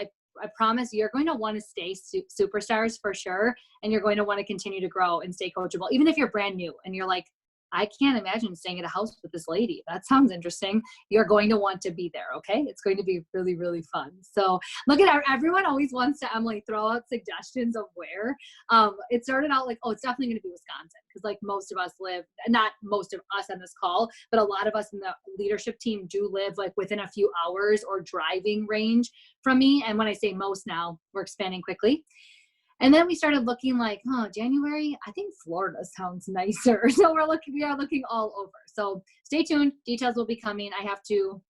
I promise you're going to want to stay superstars for sure, and you're going to want to continue to grow and stay coachable, even if you're brand new and you're like, I can't imagine staying at a house with this lady. That sounds interesting. You're going to want to be there, okay? It's going to be really, really fun. So look at everyone always wants to, Emily, throw out suggestions of where. It started out like, oh, it's definitely going to be Wisconsin because like most of us live, not most of us on this call, but a lot of us in the leadership team do live like within a few hours or driving range from me. And when I say most now, we're expanding quickly. And then we started looking like, January, I think Florida sounds nicer. So we are looking all over. So stay tuned. Details will be coming. I have to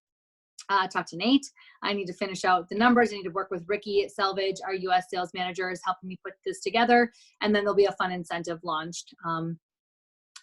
talk to Nate. I need to finish out the numbers. I need to work with Ricky at Selvage. Our US sales manager is helping me put this together. And then there'll be a fun incentive launched and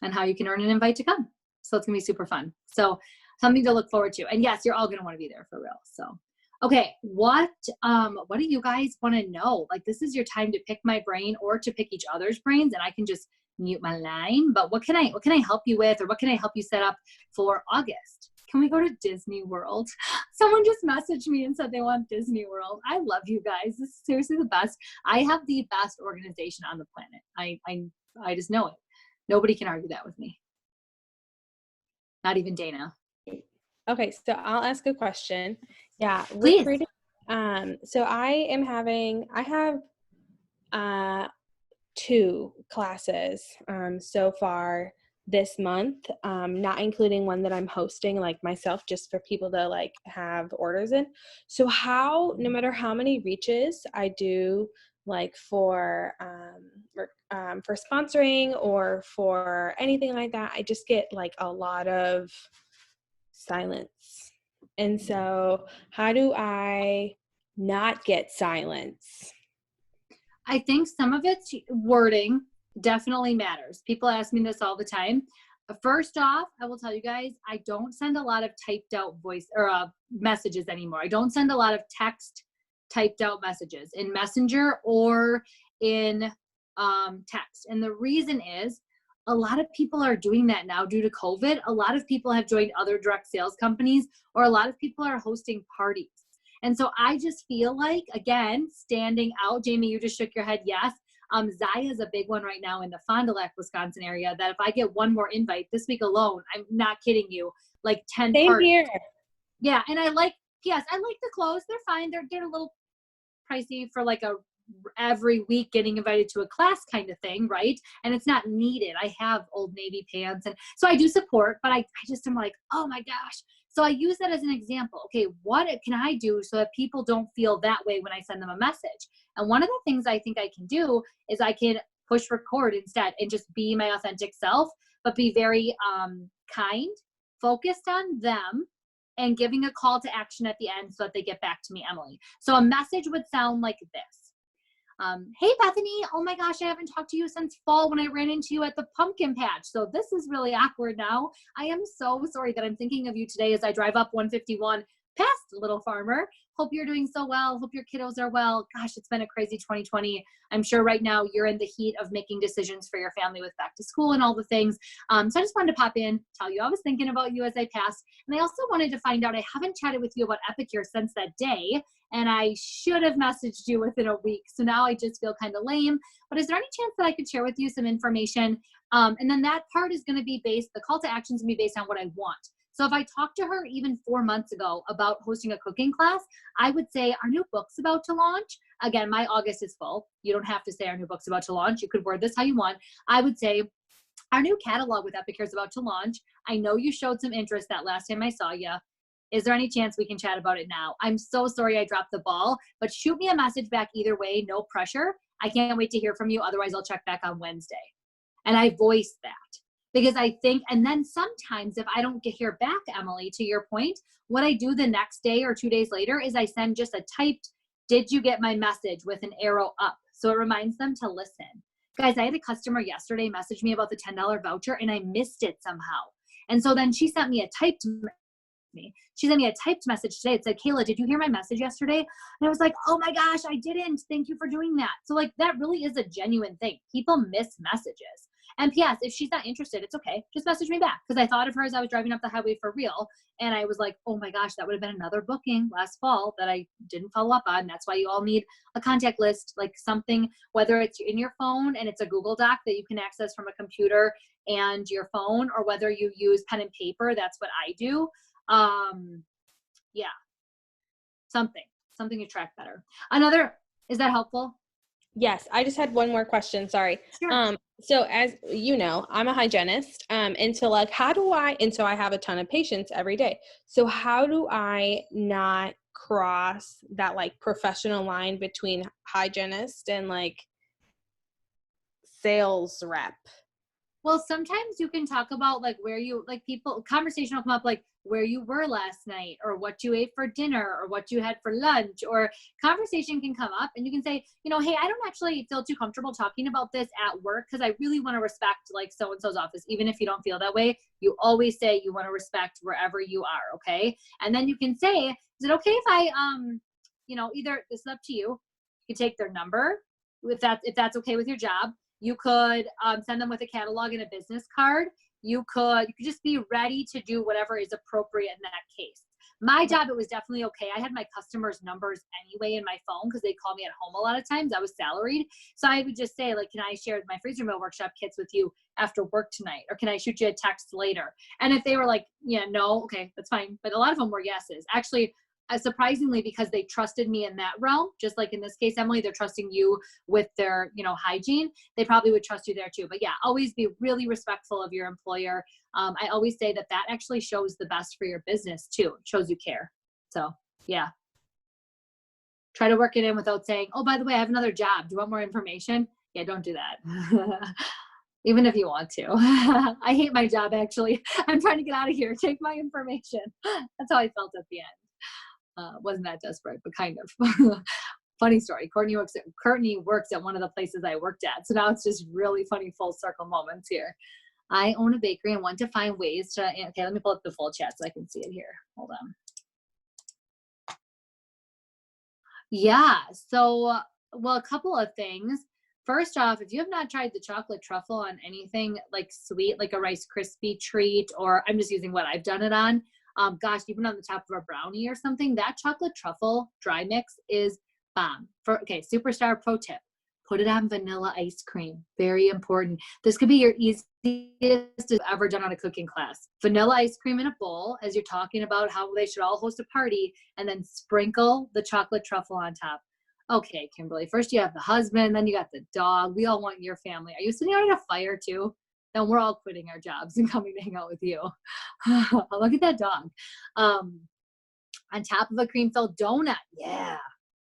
how you can earn an invite to come. So it's going to be super fun. So something to look forward to. And yes, you're all going to want to be there for real. So. Okay, what do you guys want to know? Like, this is your time to pick my brain or to pick each other's brains, and I can just mute my line. But what can I help you with, or what can I help you set up for August? Can we go to Disney World? Someone just messaged me and said they want Disney World. I love you guys. This is seriously the best. I have the best organization on the planet. I just know it. Nobody can argue that with me. Not even Dana. Okay, so I'll ask a question. Yeah, please. So I have 2 classes so far this month, not including one that I'm hosting like myself, just for people to like have orders in. So no matter how many reaches I do, like for sponsoring or for anything like that, I just get like a lot of silence. And so how do I not get silence? I think some of it's wording definitely matters. People ask me this all the time. First off, I will tell you guys, I don't send a lot of typed out voice or messages anymore. I don't send a lot of text typed out messages in Messenger or in text. And the reason is, a lot of people are doing that now due to COVID. A lot of people have joined other direct sales companies, or a lot of people are hosting parties. And so I just feel like, again, standing out. Jamie, you just shook your head yes. Zaya is a big one right now in the Fond du Lac, Wisconsin area, that if I get one more invite this week alone, I'm not kidding you, like 10 Same parties. here. Yeah, and I like the clothes. They're fine. They're a little pricey for like a every week getting invited to a class kind of thing, right? And it's not needed. I have Old Navy pants, and so I do support, but I just am like, oh my gosh. So I use that as an example. Okay, what can I do so that people don't feel that way when I send them a message? And one of the things I think I can do is I can push record instead and just be my authentic self, but be very kind, focused on them, and giving a call to action at the end so that they get back to me, Emily. So a message would sound like this. Hey, Bethany, oh my gosh, I haven't talked to you since fall when I ran into you at the pumpkin patch. So this is really awkward now. I am so sorry that I'm thinking of you today as I drive up 151 past little farmer. Hope you're doing so well. Hope your kiddos are well. Gosh, it's been a crazy 2020. I'm sure right now you're in the heat of making decisions for your family with back to school and all the things. So I just wanted to pop in, tell you I was thinking about you as I passed. And I also wanted to find out, I haven't chatted with you about Epicure since that day, and I should have messaged you within a week. So now I just feel kind of lame. But is there any chance that I could share with you some information? And then that part is going to be based, the call to action is going to be based on what I want. So if I talked to her even 4 months ago about hosting a cooking class, I would say our new book's about to launch. Again, my August is full. You don't have to say our new book's about to launch. You could word this how you want. I would say our new catalog with Epicure is about to launch. I know you showed some interest that last time I saw you. Is there any chance we can chat about it now? I'm so sorry I dropped the ball, but shoot me a message back either way, no pressure. I can't wait to hear from you. Otherwise, I'll check back on Wednesday. And I voiced that. Because I think, and then sometimes if I don't hear back, Emily, to your point, what I do the next day or 2 days later is I send just a typed, did you get my message with an arrow up? So it reminds them to listen. Guys, I had a customer yesterday message me about the $10 voucher and I missed it somehow. And so then she sent me a typed message today. It said, Kayla, did you hear my message yesterday? And I was like, oh my gosh, I didn't. Thank you for doing that. So like, that really is a genuine thing. People miss messages. And P.S., if she's not interested, it's okay. Just message me back. Because I thought of her as I was driving up the highway for real. And I was like, oh my gosh, that would have been another booking last fall that I didn't follow up on. That's why you all need a contact list, like something, whether it's in your phone and it's a Google Doc that you can access from a computer and your phone, or whether you use pen and paper. That's what I do. Yeah. Something to track better. Is that helpful? Yes, I just had one more question. Sorry. Sure. So as you know, I'm a hygienist. And so like, so I have a ton of patients every day. So how do I not cross that like professional line between hygienist and like sales rep? Well, sometimes you can talk about like where you, like conversation will come up like where you were last night or what you ate for dinner or what you had for lunch, or conversation can come up and you can say, hey, I don't actually feel too comfortable talking about this at work because I really want to respect like so-and-so's office. Even if you don't feel that way, you always say you want to respect wherever you are. Okay. And then you can say, is it okay if I, either this is up to you. You can take their number if that's okay with your job. You could send them with a catalog and a business card. You could just be ready to do whatever is appropriate in that case. My job, it was definitely okay. I had my customers' numbers anyway in my phone because they call me at home a lot of times. I was salaried. So I would just say, like, can I share my freezer meal workshop kits with you after work tonight? Or can I shoot you a text later? And if they were like, yeah, no, okay, that's fine. But a lot of them were yeses. Actually, surprisingly, because they trusted me in that realm, just like in this case, Emily, they're trusting you with their, hygiene. They probably would trust you there too. But yeah, always be really respectful of your employer. I always say that actually shows the best for your business too. It shows you care. So yeah. Try to work it in without saying, oh, by the way, I have another job. Do you want more information? Yeah, don't do that. Even if you want to. I hate my job, actually. I'm trying to get out of here. Take my information. That's how I felt at the end. Wasn't that desperate, but kind of. Funny story. Courtney works at one of the places I worked at. So now it's just really funny full circle moments here. I own a bakery and want to find ways to, okay, let me pull up the full chat so I can see it here. Hold on. Yeah, so, well, a couple of things. First off, if you have not tried the chocolate truffle on anything like sweet, like a Rice Krispie treat, or I'm just using what I've done it on, gosh, even on the top of a brownie or something, that chocolate truffle dry mix is bomb. Superstar pro tip, put it on vanilla ice cream. Very important. This could be your easiest ever done on a cooking class. Vanilla ice cream in a bowl as you're talking about how they should all host a party, and then sprinkle the chocolate truffle on top. Okay, Kimberly, first you have the husband, then you got the dog. We all want your family. Are you sitting around a fire too? Then we're all quitting our jobs and coming to hang out with you. Look at that dog. On top of a cream-filled donut. Yeah,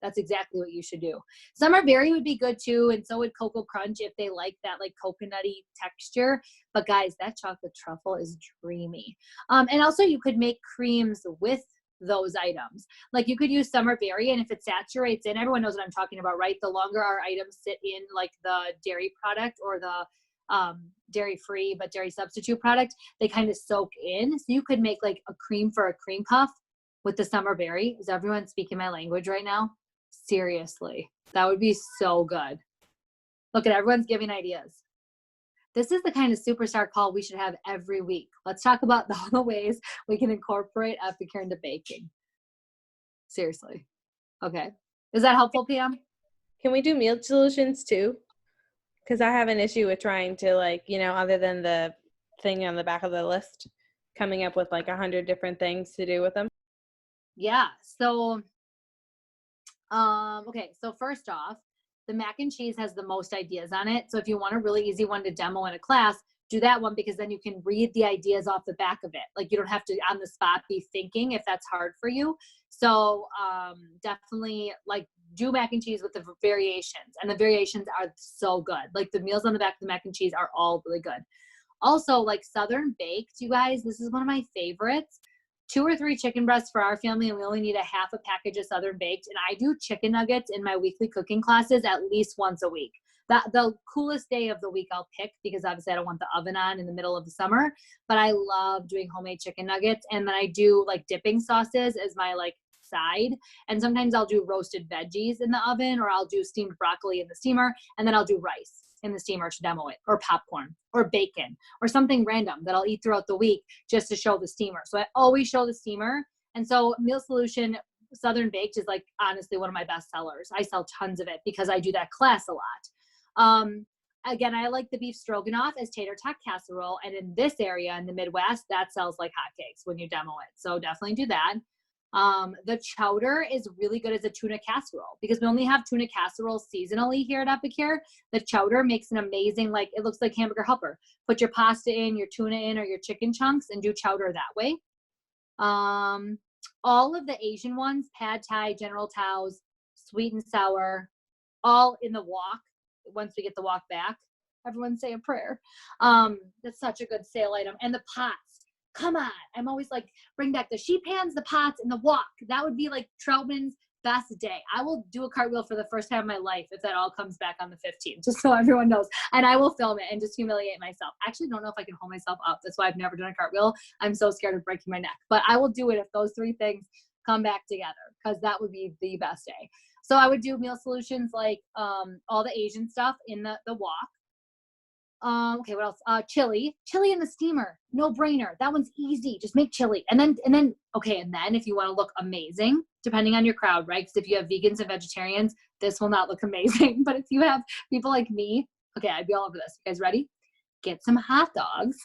that's exactly what you should do. Summer berry would be good too, and so would Cocoa Crunch if they like that like coconutty texture. But guys, that chocolate truffle is dreamy. And also you could make creams with those items. Like you could use summer berry, and if it saturates in, everyone knows what I'm talking about, right? The longer our items sit in like the dairy product or the dairy-free but dairy substitute product, they kind of soak in. So you could make like a cream for a cream puff. with the summer berry. Is everyone speaking my language right now? Seriously, that would be so good. Look at everyone's giving ideas. This is the kind of superstar call we should have every week. Let's talk about all the ways we can incorporate Epicure into baking. Seriously. Okay. Is that helpful, Pam? Can we do meal solutions too? Because I have an issue with trying to, like, you know, other than the thing on the back of the list, coming up with like 100 different things to do with them. Yeah. So, okay. So first off, the mac and cheese has the most ideas on it. So if you want a really easy one to demo in a class, do that one, because then you can read the ideas off the back of it. Like, you don't have to on the spot be thinking if that's hard for you. So definitely, like, do mac and cheese with the variations, and the variations are so good. Like, the meals on the back of the mac and cheese are all really good. Also, like, Southern baked, you guys, this is one of my favorites. 2 or 3 chicken breasts for our family, and we only need a half a package of Southern baked. And I do chicken nuggets in my weekly cooking classes at least once a week. The coolest day of the week I'll pick, because obviously I don't want the oven on in the middle of the summer, but I love doing homemade chicken nuggets. And then I do like dipping sauces as my like side. And sometimes I'll do roasted veggies in the oven, or I'll do steamed broccoli in the steamer, and then I'll do rice in the steamer to demo it, or popcorn, or bacon, or something random that I'll eat throughout the week just to show the steamer. So I always show the steamer. And so Meal Solution Southern Baked is like honestly one of my best sellers. I sell tons of it because I do that class a lot. Again, I like the beef stroganoff as tater tot casserole. And in this area in the Midwest, that sells like hotcakes when you demo it. So definitely do that. The chowder is really good as a tuna casserole, because we only have tuna casserole seasonally here at Epicure. The chowder makes an amazing, like, it looks like hamburger helper. Put your pasta in, your tuna in, or your chicken chunks, and do chowder that way. All of the Asian ones, pad thai, General Tao's, sweet and sour, all in the wok. Once we get the wok back, everyone say a prayer. That's such a good sale item. And the pots. Come on. I'm always like, bring back the sheet pans, the pots, and the wok. That would be like Troutman's best day. I will do a cartwheel for the first time in my life if that all comes back on the 15th, just so everyone knows. And I will film it and just humiliate myself. I actually don't know if I can hold myself up. That's why I've never done a cartwheel. I'm so scared of breaking my neck. But I will do it if those 3 things come back together, because that would be the best day. So I would do meal solutions like all the Asian stuff in the wok. Okay, what else? Chili in the steamer, no brainer. That one's easy. Just make chili. And then, okay. And then if you want to look amazing, depending on your crowd, right? Because if you have vegans and vegetarians, this will not look amazing. But if you have people like me, okay, I'd be all over this. You guys ready? Get some hot dogs,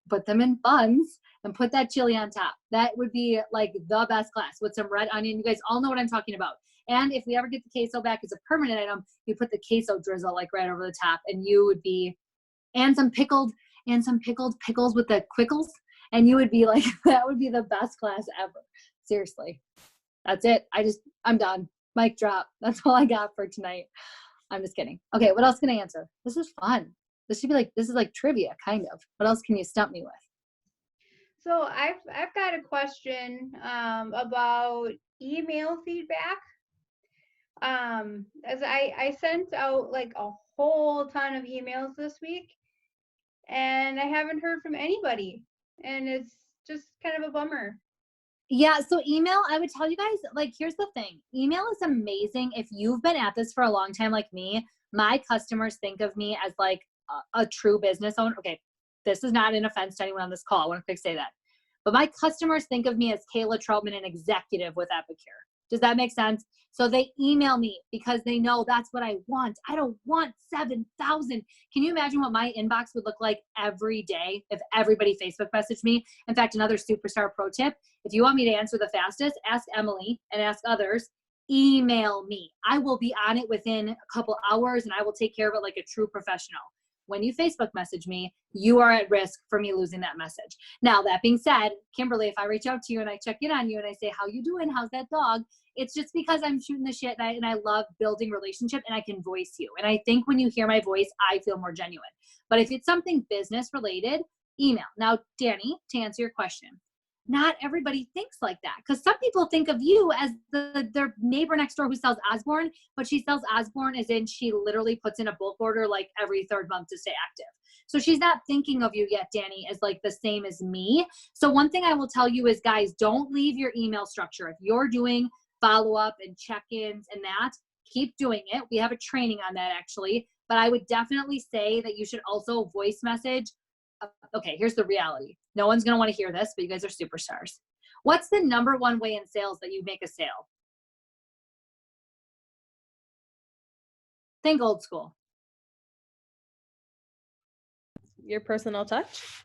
put them in buns, and put that chili on top. That would be like the best class with some red onion. You guys all know what I'm talking about. And if we ever get the queso back as a permanent item, you put the queso drizzle like right over the top, and you would be, and some pickled pickles with the quickles, and you would be like, that would be the best class ever. Seriously. That's it. I'm done. Mic drop. That's all I got for tonight. I'm just kidding. Okay, what else can I answer? This is fun. This is like trivia, kind of. What else can you stump me with? So I've got a question about email feedback. As I sent out like a whole ton of emails this week, and I haven't heard from anybody, and it's just kind of a bummer. Yeah, so email, I would tell you guys, like, here's the thing. Email is amazing. If you've been at this for a long time like me, my customers think of me as like a true business owner. Okay, this is not an offense to anyone on this call. I want to quick say that. But my customers think of me as Kayla Troutman, an executive with Epicure. Does that make sense? So they email me because they know that's what I want. I don't want 7,000. Can you imagine what my inbox would look like every day if everybody Facebook messaged me? In fact, another superstar pro tip, if you want me to answer the fastest, ask Emily and ask others. Email me. I will be on it within a couple hours, and I will take care of it like a true professional. When you Facebook message me, you are at risk for me losing that message. Now, that being said, Kimberly, if I reach out to you and I check in on you and I say, how you doing? How's that dog? It's just because I'm shooting the shit and I love building relationship, and I can voice you. And I think when you hear my voice, I feel more genuine. But if it's something business related, email. Now, Danny, to answer your question, not everybody thinks like that, because some people think of you as their neighbor next door who sells Osborne, but she sells Osborne as in she literally puts in a bulk order like every 3rd month to stay active. So she's not thinking of you yet, Danny, as like the same as me. So one thing I will tell you is, guys, don't leave your email structure. If you're doing follow-up and check-ins and that, keep doing it. We have a training on that actually, but I would definitely say that you should also voice message. Okay, here's the reality. No one's going to want to hear this, but you guys are superstars. What's the number one way in sales that you make a sale? Think old school. Your personal touch.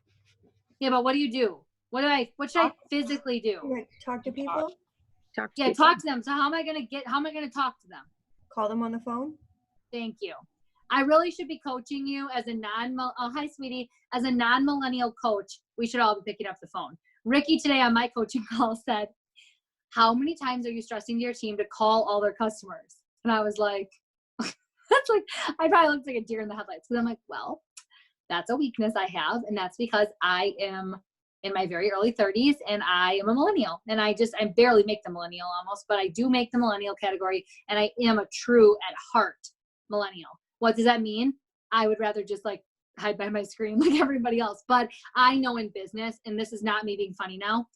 Yeah, but what do you do? What should I physically do? Like talk to people. Talk to them. So how am I going to talk to them? Call them on the phone. Thank you. I really should be coaching you as a hi, sweetie. As a non-millennial coach, we should all be picking up the phone. Ricky today on my coaching call said, how many times are you stressing your team to call all their customers? And I was like, that's like, I probably looked like a deer in the headlights. Because I'm like, well, that's a weakness I have. And that's because I am in my very early 30s and I am a millennial. And I barely make the millennial almost, but I do make the millennial category. And I am a true at heart millennial. What does that mean? I would rather just like hide behind my screen like everybody else. But I know in business, and this is not me being funny now,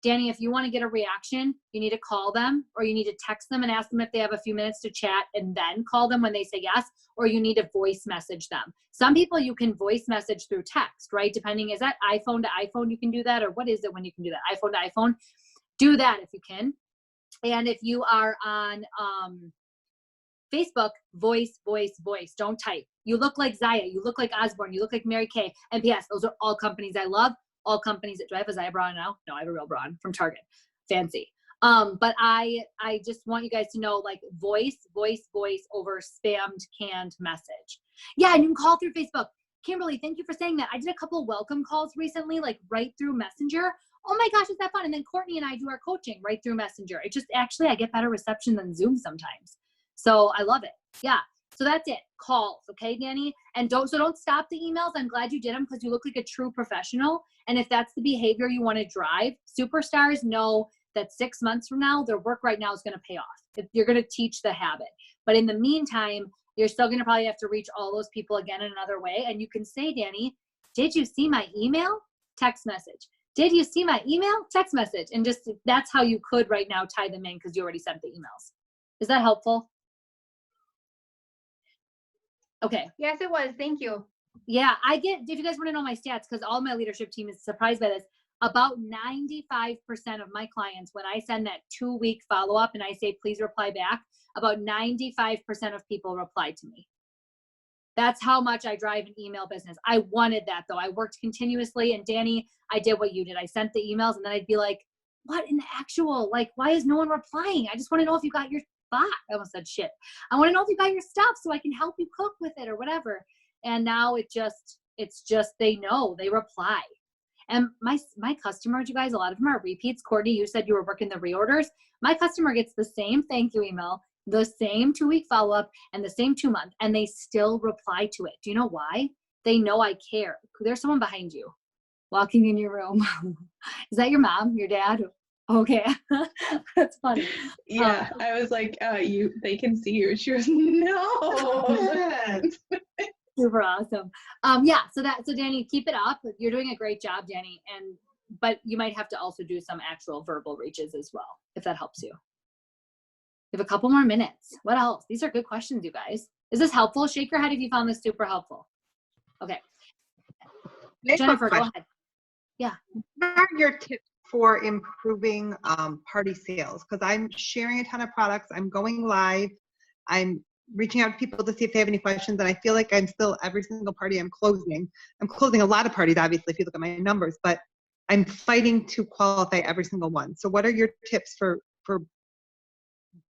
Danny, if you want to get a reaction, you need to call them or you need to text them and ask them if they have a few minutes to chat and then call them when they say yes, or you need to voice message them. Some people you can voice message through text, right? Depending, is that iPhone to iPhone you can do that, or what is it when you can do that? iPhone to iPhone? Do that if you can. And if you are on Facebook, voice. Don't type. You look like Zaya. You look like Osborne. You look like Mary Kay. And yes, those are all companies I love. All companies that, do I have a Zaya bra now? No, I have a real bra from Target. Fancy. But I just want you guys to know, like, voice over spammed canned message. Yeah, and you can call through Facebook. Kimberly, thank you for saying that. I did a couple of welcome calls recently, like right through Messenger. Oh my gosh, is that fun? And then Courtney and I do our coaching right through Messenger. It just, actually, I get better reception than Zoom sometimes. So I love it. Yeah. So that's it. Calls. Okay, Danny? And don't stop the emails. I'm glad you did them because you look like a true professional. And if that's the behavior you want to drive, superstars know that 6 months from now, their work right now is going to pay off. You're going to teach the habit. But in the meantime, you're still going to probably have to reach all those people again in another way. And you can say, Danny, did you see my email? Text message. Did you see my email? Text message. And just, that's how you could right now tie them in because you already sent the emails. Is that helpful? Okay. Yes, it was. Thank you. Yeah, if you guys want to know my stats, because all my leadership team is surprised by this, about 95% of my clients, when I send that 2-week follow-up and I say, please reply back, about 95% of people reply to me. That's how much I drive an email business. I wanted that though. I worked continuously, and Danny, I did what you did. I sent the emails and then I'd be like, what in the actual, like, why is no one replying? I just want to know if you got your spot. I almost said shit. I want to know if you got your stuff so I can help you cook with it or whatever. And now it's just, they know, they reply. And my customers, you guys, a lot of them are repeats. Courtney, you said you were working the reorders. My customer gets the same thank you email, the same 2-week follow-up, and the same 2-month, and they still reply to it. Do you know why? They know I care. There's someone behind you walking in your room. Is that your mom, your dad? Okay. That's funny. Yeah. I was like, they can see you. She was, no. Super awesome. Yeah. So Danny, keep it up. You're doing a great job, Danny. But you might have to also do some actual verbal reaches as well, if that helps you. We have a couple more minutes. What else? These are good questions, you guys. Is this helpful? Shake your head if you found this super helpful. Okay. Jennifer, go ahead. Yeah. What are your tips for improving party sales? Because I'm sharing a ton of products. I'm going live. I'm reaching out to people to see if they have any questions. And I feel like I'm still, every single party I'm closing a lot of parties, obviously, if you look at my numbers, but I'm fighting to qualify every single one. So what are your tips for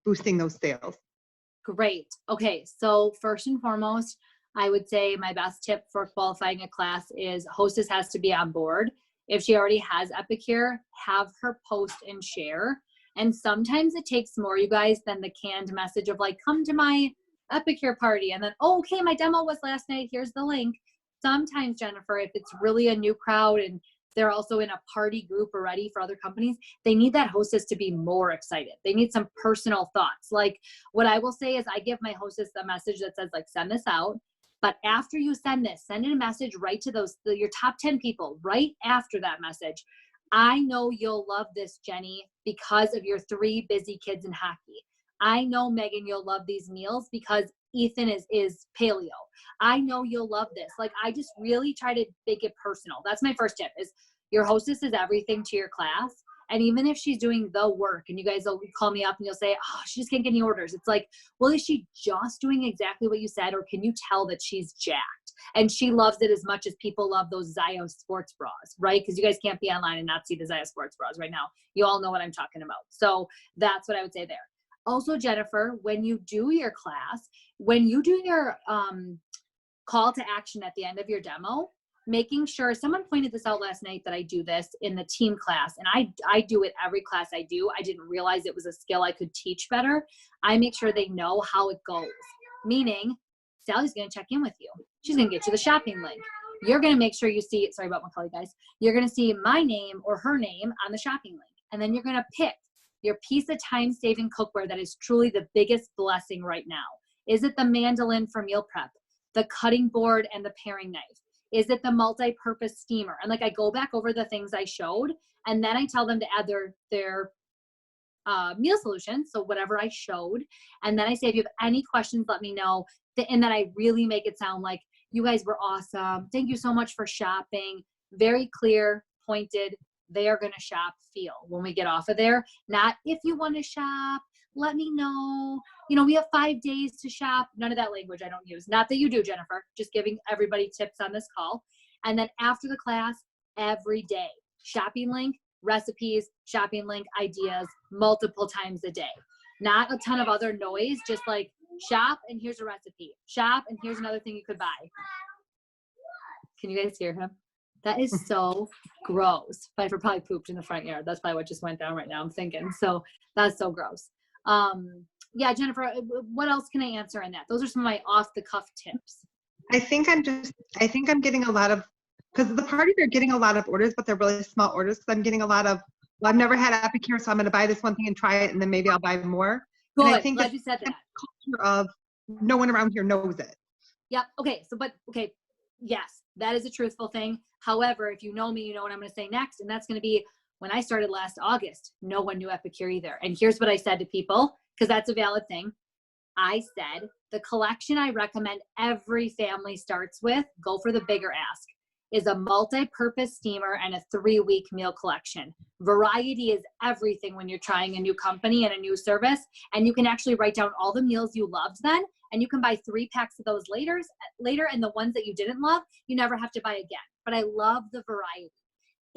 boosting those sales? Great. Okay. So first and foremost, I would say my best tip for qualifying a class is hostess has to be on board. If she already has Epicure, have her post and share. And sometimes it takes more, you guys, than the canned message of like, come to my Epicure party. And then, oh, okay, my demo was last night. Here's the link. Sometimes, Jennifer, if it's really a new crowd and they're also in a party group already for other companies, they need that hostess to be more excited. They need some personal thoughts. Like what I will say is I give my hostess a message that says like, send this out. But after you send this, send in a message right to your top 10 people right after that message. I know you'll love this, Jenny, because of your 3 busy kids in hockey. I know, Megan, you'll love these meals because Ethan is paleo. I know you'll love this. Like, I just really try to make it personal. That's my first tip is your hostess is everything to your class. And even if she's doing the work and you guys will call me up and you'll say, oh, she just can't get any orders. It's like, well, is she just doing exactly what you said? Or can you tell that she's jacked? And she loves it as much as people love those Zio sports bras, right? Because you guys can't be online and not see the Zio sports bras right now. You all know what I'm talking about. So that's what I would say there. Also, Jennifer, when you do your class, when you do your call to action at the end of your demo, making sure, someone pointed this out last night that I do this in the team class, and I do it every class I do. I didn't realize it was a skill I could teach better. I make sure they know how it goes, meaning Sally's going to check in with you. She's going to get you the shopping link. You're going to make sure you see, sorry about Macaulay, guys. You're going to see my name or her name on the shopping link, and then you're going to pick your piece of time-saving cookware that is truly the biggest blessing right now. Is it the mandolin for meal prep, the cutting board and the paring knife? Is it the multi-purpose steamer? And like I go back over the things I showed, and then I tell them to add their meal solution, so whatever I showed. And then I say, if you have any questions, let me know. And then I really make it sound like you guys were awesome. Thank you so much for shopping. Very clear, pointed. They are going to shop feel when we get off of there. Not if you want to shop, let me know. You know, we have 5 days to shop. None of that language I don't use. Not that you do, Jennifer. Just giving everybody tips on this call. And then after the class, every day, shopping link, recipes, shopping link, ideas, multiple times a day. Not a ton of other noise, just like shop and here's a recipe. Shop and here's another thing you could buy. Can you guys hear him? That is so gross. Pfeiffer probably pooped in the front yard. That's probably what just went down right now, I'm thinking. So that's so gross. Yeah, Jennifer, what else can I answer in that? Those are some of my off-the-cuff tips. I think I'm getting a lot of, because the parties are getting a lot of orders, but they're really small orders. Because I'm getting a lot of, well, I've never had Epicure, so I'm going to buy this one thing and try it, and then maybe I'll buy more. Good. And I think Glad you said that. Culture of no one around here knows it. Yep. Okay. Okay. Yes, that is a truthful thing. However, if you know me, you know what I'm going to say next. And that's going to be when I started last August, no one knew Epicure either. And here's what I said to people, because that's a valid thing. I said, the collection I recommend every family starts with, go for the bigger ask, is a multi-purpose steamer and a 3-week meal collection. Variety is everything when you're trying a new company and a new service. And you can actually write down all the meals you loved then, and you can buy 3 packs of those later, and the ones that you didn't love, you never have to buy again. But I love the variety.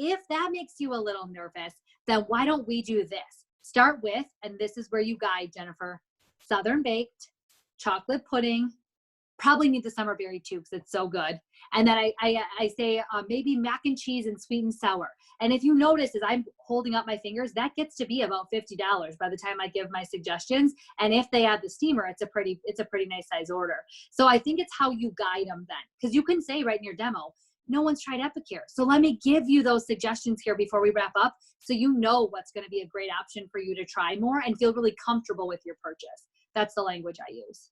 If that makes you a little nervous, then why don't we do this? Start with, and this is where you guide, Jennifer, Southern baked, chocolate pudding, probably need the summer berry too because it's so good. And then I say maybe mac and cheese and sweet and sour. And if you notice as I'm holding up my fingers, that gets to be about $50 by the time I give my suggestions. And if they add the steamer, it's a pretty nice size order. So I think it's how you guide them then, because you can say right in your demo, no one's tried Epicure. So let me give you those suggestions here before we wrap up, so you know what's going to be a great option for you to try more and feel really comfortable with your purchase. That's the language I use.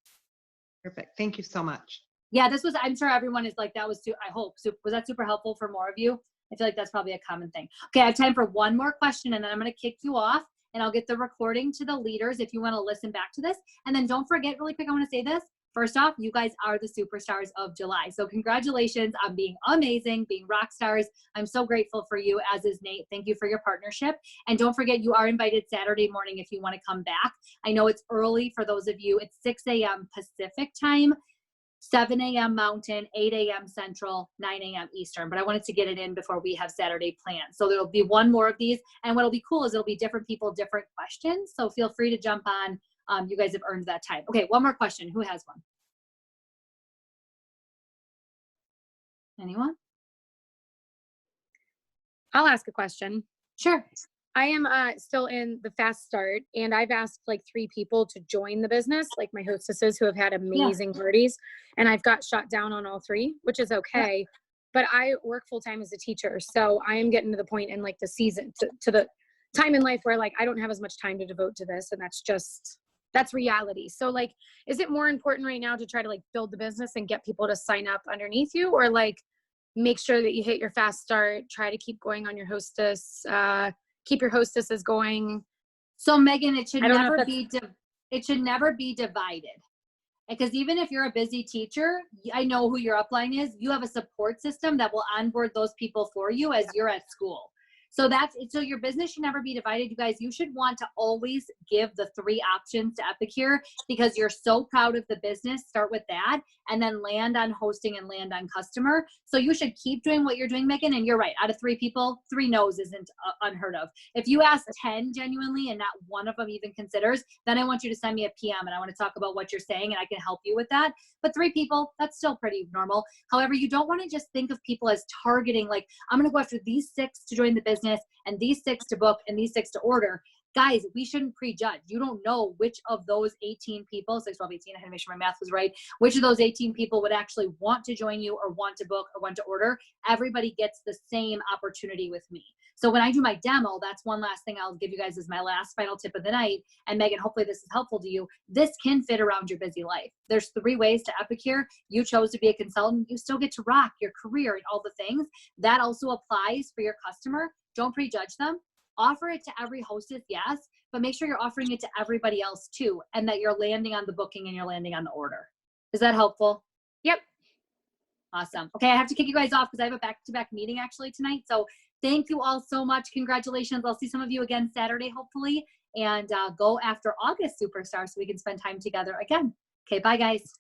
Perfect. Thank you so much. Yeah, this was, I'm sure everyone is like, that was, I hope, was that super helpful for more of you? I feel like that's probably a common thing. Okay, I have time for one more question, and then I'm going to kick you off, and I'll get the recording to the leaders if you want to listen back to this. And then don't forget, really quick, I want to say this. First off, you guys are the superstars of July. So congratulations on being amazing, being rock stars. I'm so grateful for you, as is Nate. Thank you for your partnership. And don't forget, you are invited Saturday morning if you want to come back. I know it's early for those of you. It's 6 a.m. Pacific time, 7 a.m. Mountain, 8 a.m. Central, 9 a.m. Eastern. But I wanted to get it in before we have Saturday planned. So there'll be one more of these. And what'll be cool is it'll be different people, different questions. So feel free to jump on. You guys have earned that time. Okay, one more question. Who has one? Anyone? I'll ask a question. Sure. I am still in the fast start, and I've asked like 3 people to join the business, like my hostesses who have had amazing parties, and I've got shot down on all 3, which is okay. but I work full time as a teacher. So I am getting to the point in like the season to the time in life where like I don't have as much time to devote to this. And that's reality. So like, is it more important right now to try to like build the business and get people to sign up underneath you, or like make sure that you hit your fast start, try to keep going on your hostess, keep your hostesses going? So Megan, it should I don't know never if be it should never be divided. Because even if you're a busy teacher, I know who your upline is. You have a support system that will onboard those people for you as you're at school. So your business should never be divided. You guys, you should want to always give the 3 options to Epicure because you're so proud of the business. Start with that and then land on hosting and land on customer. So you should keep doing what you're doing, Megan. And you're right. Out of 3 people, 3 no's isn't unheard of. If you ask 10 genuinely and not one of them even considers, then I want you to send me a PM and I want to talk about what you're saying and I can help you with that. But 3 people, that's still pretty normal. However, you don't want to just think of people as targeting, like, I'm going to go after these 6 to join the business and these 6 to book and these 6 to order. Guys, we shouldn't prejudge. You don't know which of those 18 people, 6, 12, 18, I had to make sure my math was right, which of those 18 people would actually want to join you or want to book or want to order. Everybody gets the same opportunity with me. So when I do my demo, that's one last thing I'll give you guys as my last final tip of the night. And Megan, hopefully this is helpful to you. This can fit around your busy life. There's 3 ways to Epicure. You chose to be a consultant. You still get to rock your career and all the things. That also applies for your customer. Don't prejudge them. Offer it to every hostess, yes, but make sure you're offering it to everybody else too, and that you're landing on the booking and you're landing on the order. Is that helpful? Yep. Awesome. Okay, I have to kick you guys off because I have a back-to-back meeting actually tonight. So thank you all so much. Congratulations. I'll see some of you again Saturday, hopefully, and go after August Superstar so we can spend time together again. Okay, bye guys.